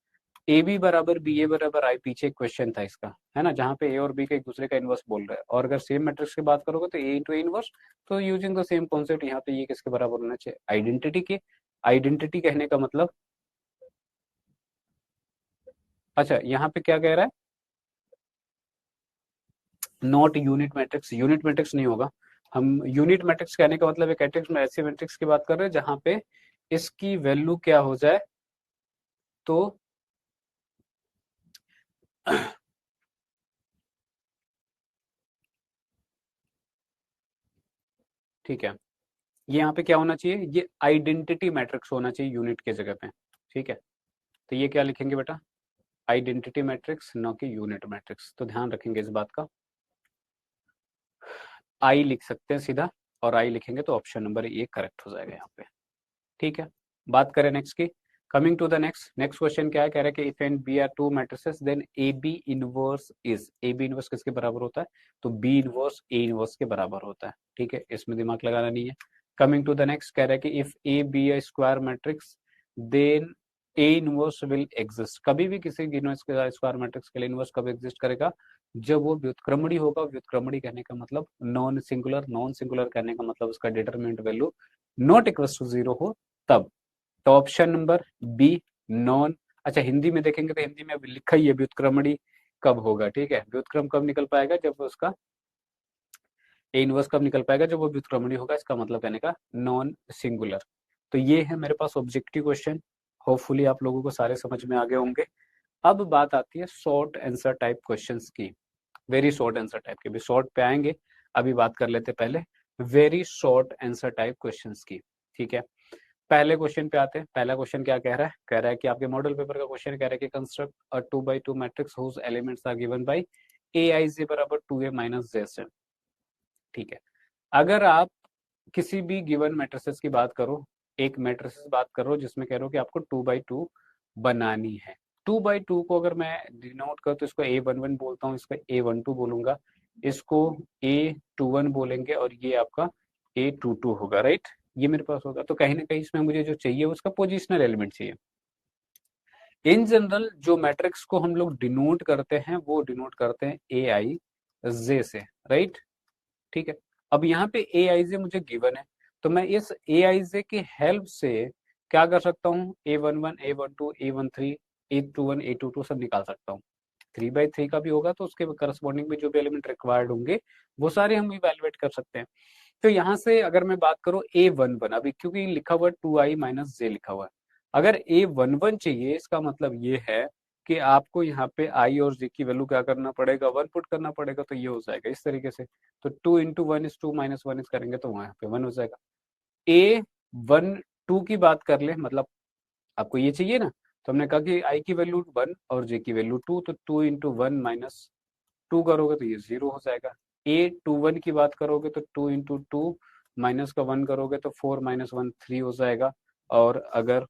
ए बी बराबर बी ए बराबर आई, पीछे एक क्वेश्चन था इसका, है ना, जहाँ पे ए और बी का एक दूसरे का इनवर्स बोल रहा है, और अगर सेम मैट्रिक्स की बात करोगे तो ए इंटू ए इनवर्स, तो यूजिंग द सेम कॉन्सेप्ट यहाँ पे ये किसके बराबर होना चाहिए, आइडेंटिटी के। आइडेंटिटी कहने का मतलब, अच्छा यहाँ पे क्या कह रहा है, not unit matrix, unit matrix नहीं होगा। हम यूनिट मैट्रिक्स कहने का मतलब एक मैट्रिक्स में ऐसे मैट्रिक्स की बात कर रहे हैं जहां पे इसकी वैल्यू क्या हो जाए, तो ठीक है, ये यहाँ पे क्या होना चाहिए, ये आइडेंटिटी मैट्रिक्स होना चाहिए यूनिट के जगह पे। ठीक है, तो ये क्या लिखेंगे बेटा, आइडेंटिटी मैट्रिक्स, न कि यूनिट मैट्रिक्स, तो ध्यान रखेंगे इस बात का। आई लिख सकते हैं सीधा, और आई लिखेंगे तो ऑप्शन नंबर ए करेक्ट हो जाएगा यहाँ पे। ठीक है, बात करें नेक्स्ट की, coming to the next. Next question क्या है, कह रहा है कि if and B are two matrices then A B inverse is, A B inverse किसके बराबर होता है, तो बी इनवर्स ए इनवर्स के बराबर होता है। ठीक है, इसमें दिमाग लगाना नहीं है। कमिंग टू द नेक्स्ट, कह रहा है कि if A be a square matrix then A inverse will exist. कभी भी किसी स्क्वायर मैट्रिक्स के लिए इनवर्स कब एग्जिस्ट करेगा, जब वो व्युत्क्रमणीय होगा। व्युत्क्रमणीय कहने का मतलब नॉन सिंगुलर, नॉन सिंगुलर कहने का मतलब उसका determinant value not equal to zero हो तब। तो ऑप्शन नंबर बी, नॉन, अच्छा हिंदी में देखेंगे तो हिंदी में लिखा ही है व्युत्क्रमणीय, कब होगा, ठीक है। व्युत्क्रम कब निकल पाएगा, जब उसका ए इनवर्स कब निकल पाएगा, जब वो व्युत्क्रमणीय होगा, इसका मतलब कहने का नॉन सिंगुलर। तो ये है मेरे पास ऑब्जेक्टिव क्वेश्चन। होपफुली आप लोगों को सारे समझ में आ गए होंगे। अब बात आती है शॉर्ट आंसर टाइप क्वेश्चंस की। वेरी शॉर्ट आंसर टाइप के भी शॉर्ट पे आएंगे, अभी बात कर लेते पहले very short answer type questions की, ठीक है। पहले क्वेश्चन पे आते हैं। पहला क्वेश्चन क्या कह रहा है, कह रहा है कि आपके मॉडल पेपर का क्वेश्चन कह रहा है कि construct a 2x2 matrix whose elements are given by aij बराबर 2a माइनस j। ठीक है, अगर आप किसी भी गिवन मैट्रिसेस की बात करो, एक मैट्रिसेस बात करो जिसमें कह रहे हो कि आपको 2x2 बनानी है। 2x2 को अगर मैं डिनोट करूँ तो इसको a11 बोलता हूँ, इसको a12 बोलूंगा, इसको a21 बोलेंगे और ये आपका a22 होगा, राइट। ये मेरे पास होगा। तो कहीं ना कहीं इसमें मुझे जो चाहिए उसका पोजिशनल एलिमेंट चाहिए। इन जनरल जो मैट्रिक्स को हम लोग डिनोट करते हैं वो डिनोट करते हैं ए आई जे से, राइट। ठीक है, अब यहाँ पे ए आई जे मुझे गिवन है, तो मैं इस ए आई जे की हेल्प से क्या कर सकता हूँ, a11 a12 a13 a21 a22 सब निकाल सकता हूँ। 3x3 का भी होगा तो उसके करस्पॉन्डिंग में जो भी एलिमेंट रिक्वायर्ड होंगे वो सारे हम इवेलुएट कर सकते हैं। तो यहाँ से अगर मैं बात करूँ a11, अभी क्योंकि लिखा हुआ है 2i माइनस जे लिखा हुआ है, अगर a11 चाहिए इसका मतलब ये है कि आपको यहाँ पे i और j की वैल्यू क्या करना पड़ेगा, 1 पुट करना पड़ेगा, तो ये हो जाएगा इस तरीके से। तो 2 इंटू 1 इज 2 माइनस 1 इज करेंगे तो वहां पे 1 हो जाएगा। a12 की बात कर ले, मतलब आपको ये चाहिए ना, तो हमने कहा कि i की वैल्यू 1 और j की वैल्यू 2, तो 2 इंटू 1 माइनस 2 करोगे तो ये 0 हो जाएगा। a21 की बात करोगे तो 2 इंटू 2 माइनस का 1 करोगे तो 4 माइनस 1 3 हो जाएगा। और अगर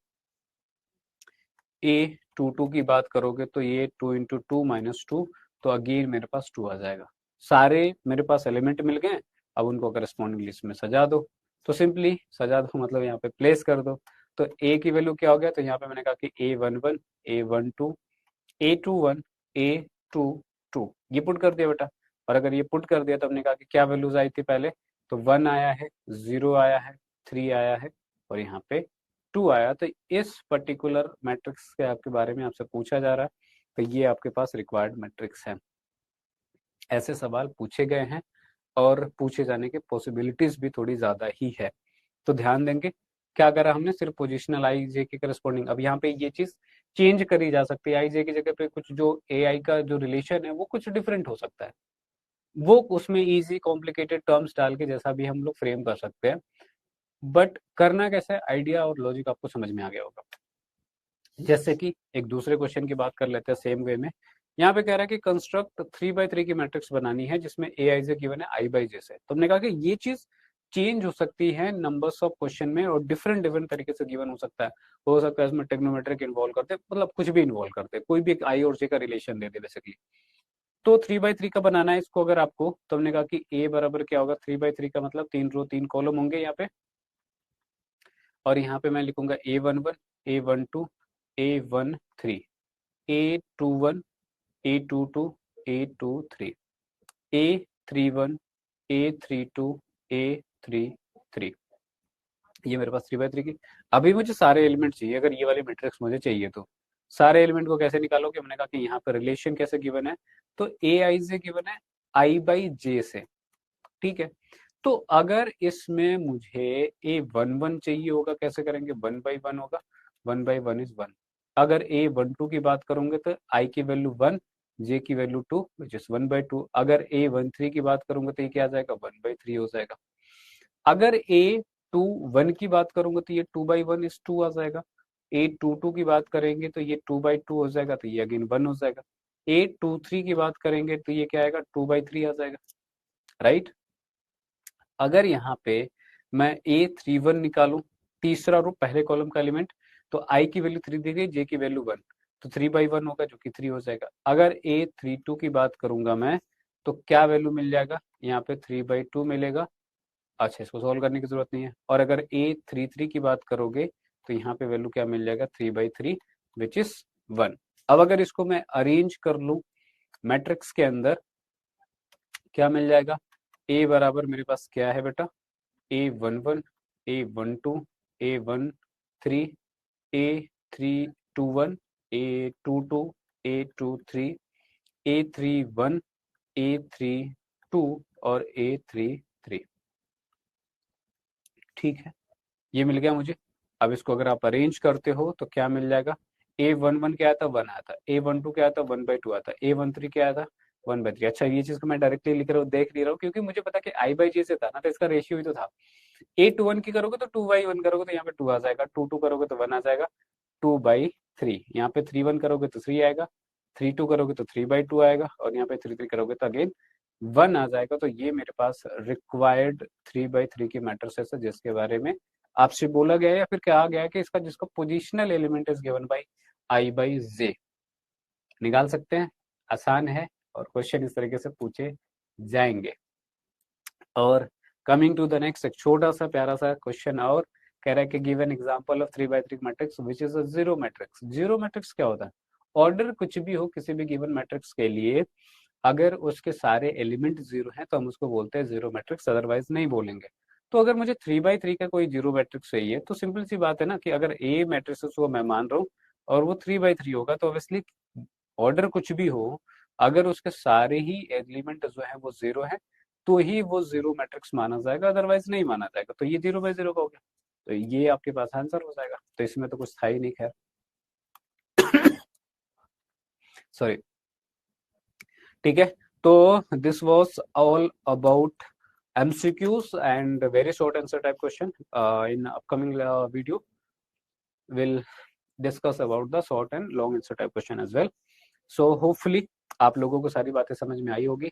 a22 की बात करोगे तो ये 2 इंटू 2 माइनस 2, तो अगेन मेरे पास 2 आ जाएगा। सारे मेरे पास एलिमेंट मिल गए, अब उनको करस्पॉन्डिंग लिस्ट में सजा दो। तो सिंपली सजा दो मतलब यहाँ पे प्लेस कर दो। तो a की वैल्यू क्या हो गया, तो यहाँ पे मैंने कहा कि a11 a12 a21 a22 ये पुट कर दिया बेटा। और अगर ये पुट कर दिया तो हमने कहा कि क्या वैल्यूज आई थी पहले, तो 1 आया है, 0 आया है, 3 आया है और यहाँ पे 2 आया। तो इस पर्टिकुलर मैट्रिक्स के आपके बारे में आपसे पूछा जा रहा है, तो ये आपके पास रिक्वायर्ड मैट्रिक्स है। ऐसे सवाल पूछे गए हैं और पूछे जाने की पॉसिबिलिटीज भी थोड़ी ज्यादा ही है, तो ध्यान देंगे। क्या करा हमने, सिर्फ पोजिशनल आई जे के करस्पॉन्डिंग। अब यहाँ पे ये चीज चेंज करी जा सकती है, आई जे की जगह पे कुछ जो ए आई का जो रिलेशन है वो कुछ डिफरेंट हो सकता है, वो उसमें इजी कॉम्प्लिकेटेड टर्म्स डाल के जैसा भी हम लोग फ्रेम कर सकते हैं। बट करना कैसे, आइडिया और लॉजिक आपको समझ में आ गया होगा। जैसे कि एक दूसरे क्वेश्चन की बात कर लेते हैं सेम वे में। यहाँ पे कह रहा है कि कंस्ट्रक्ट 3x3 की मैट्रिक्स बनानी है जिसमें ए आई जे गिवन है आई बाई जे से। तो हमने कहा कि ये चीज चेंज हो सकती है नंबर्स ऑफ क्वेश्चन में और डिफरेंट डिफरेंट तरीके से गिवन हो सकता है इसमें टेक्नोमेट्रिक इन्वॉल्व करते, मतलब कुछ भी इन्वॉल्व करते, कोई भी आई और जे का रिलेशन दे दे बेसिकली। तो 3x3 का बनाना है इसको अगर आपको, तो हमने कहा कि ए बराबर क्या होगा, 3x3 का मतलब 3 रो 3 कॉलम होंगे यहाँ पे। और यहाँ पे मैं लिखूंगा a11 a12 a13 a21 a22 a23 a31 a32 a33। ये मेरे पास 3x3 की। अभी मुझे सारे एलिमेंट चाहिए, अगर ये वाली मैट्रिक्स मुझे चाहिए तो सारे एलिमेंट को कैसे निकालोगे, हमने कहा कि यहाँ पर रिलेशन कैसे गिवन है, तो ए आई जे गिवन है आई बाई जे से, ठीक है। तो अगर इसमें मुझे a11 चाहिए होगा, कैसे करेंगे, 1/1 होगा, 1/1 इज 1। अगर a12 की बात करोगे तो i की वैल्यू 1, j की वैल्यू 2 विच इज 1/2। अगर a13 की बात करूंगा तो ये क्या आ जाएगा, 1/3 हो जाएगा। अगर a21 की बात करूंगा तो ये 2/1 इज 2 आ जाएगा। a22 की बात करेंगे तो ये 2/2 हो जाएगा, तो ये अगेन 1 हो जाएगा। a23 की बात करेंगे तो ये क्या आएगा, 2/3 आ जाएगा, राइट। अगर यहाँ पे मैं a31 निकालूं, तीसरा रो पहले कॉलम का एलिमेंट, तो i की वैल्यू 3 दी गई, j की वैल्यू 1, तो 3/1 होगा जो कि 3 हो जाएगा। अगर a32 की बात करूंगा मैं, तो क्या वैल्यू मिल जाएगा, यहाँ पे 3/2 मिलेगा। अच्छा, इसको सोल्व करने की जरूरत नहीं है। और अगर a33 की बात करोगे तो यहाँ पे वैल्यू क्या मिल जाएगा, 3/3 विच इज 1। अब अगर इसको मैं अरेंज कर लूं मैट्रिक्स के अंदर, क्या मिल जाएगा, a बराबर मेरे पास क्या है बेटा, a11 a12 a13 a321 a22 a23 A31, A32 और A33। ठीक है, ये मिल गया मुझे। अब इसको अगर आप अरेंज करते हो तो क्या मिल जाएगा? A11 क्या आता? 1 आता। A12 क्या आता? 1/2 आता। A13 क्या आता? 1/3। अच्छा, ये चीज को मैं डायरेक्टली लिख रहा हूँ, देख नहीं रहा हूँ, क्योंकि मुझे पता कि I/J से था ना, तो इसका रेशियो ही तो था। A21 की करोगे तो 2/1 करोगे तो यहाँ पे 2 आ जाएगा, 2/2 करोगे तो 1 आ जाएगा, 2/3। यहाँ पे 3/1 करोगे तो 3 आएगा, 3/2 करोगे तो 3/2 आएगा, और यहाँ पे 3/3 करोगे तो अगेन 1 आ जाएगा। तो ये मेरे पास रिक्वायर्ड 3/3 की मैट्रिसेस है, जिसके बारे में आपसे बोला गया है, या फिर कहा गया है कि इसका जिसका positional element is given by I/J। निकाल सकते हैं, आसान है, और क्वेश्चन इस तरीके से पूछे जाएंगे। और कमिंग टू द नेक्स्ट, एक छोटा सा प्यारा सा क्वेश्चन और कह रहा है कि give an example of 3/3 matrix which is a zero matrix. Zero matrix क्या होता है? ऑर्डर कुछ भी हो किसी भी गिवन मैट्रिक्स के लिए, अगर उसके सारे एलिमेंट जीरो हैं तो हम उसको बोलते हैं जीरो मैट्रिक्स, अदरवाइज नहीं बोलेंगे। तो अगर मुझे 3/3 का कोई जीरो मैट्रिक्स चाहिए, तो सिंपल सी बात है ना कि अगर ए मैट्रिक्स को मैं मान रहा हूँ और वो 3/3 होगा, तो ऑब्वियसली ऑर्डर कुछ भी हो, अगर उसके सारे ही एलिमेंट जो है वो जीरो है, तो ही वो जीरो मैट्रिक्स माना जाएगा, अदरवाइज नहीं माना जाएगा। तो ये 0/0 का हो गया, तो ये आपके पास आंसर हो जाएगा। तो इसमें तो कुछ था ही नहीं, खैर। सॉरी। ठीक है, तो this was all about MCQs and very short answer type question. In upcoming video we'll discuss about the short and long answer type question as well. So hopefully आप लोगों को सारी बातें समझ में आई होगी।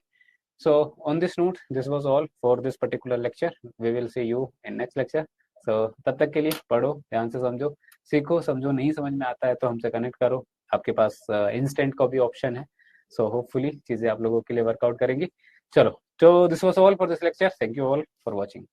So on this note, this was all for this particular lecture. We will see you in next lecture. So तब तक के लिए पढ़ो, ध्यान से समझो, सीखो, समझो। नहीं समझ में आता है तो हमसे कनेक्ट करो, आपके पास इंस्टेंट का भी ऑप्शन है। सो होपफुली चीजें आप लोगों के लिए वर्कआउट करेंगी। चलो, तो this was all for this lecture. Thank you all for watching.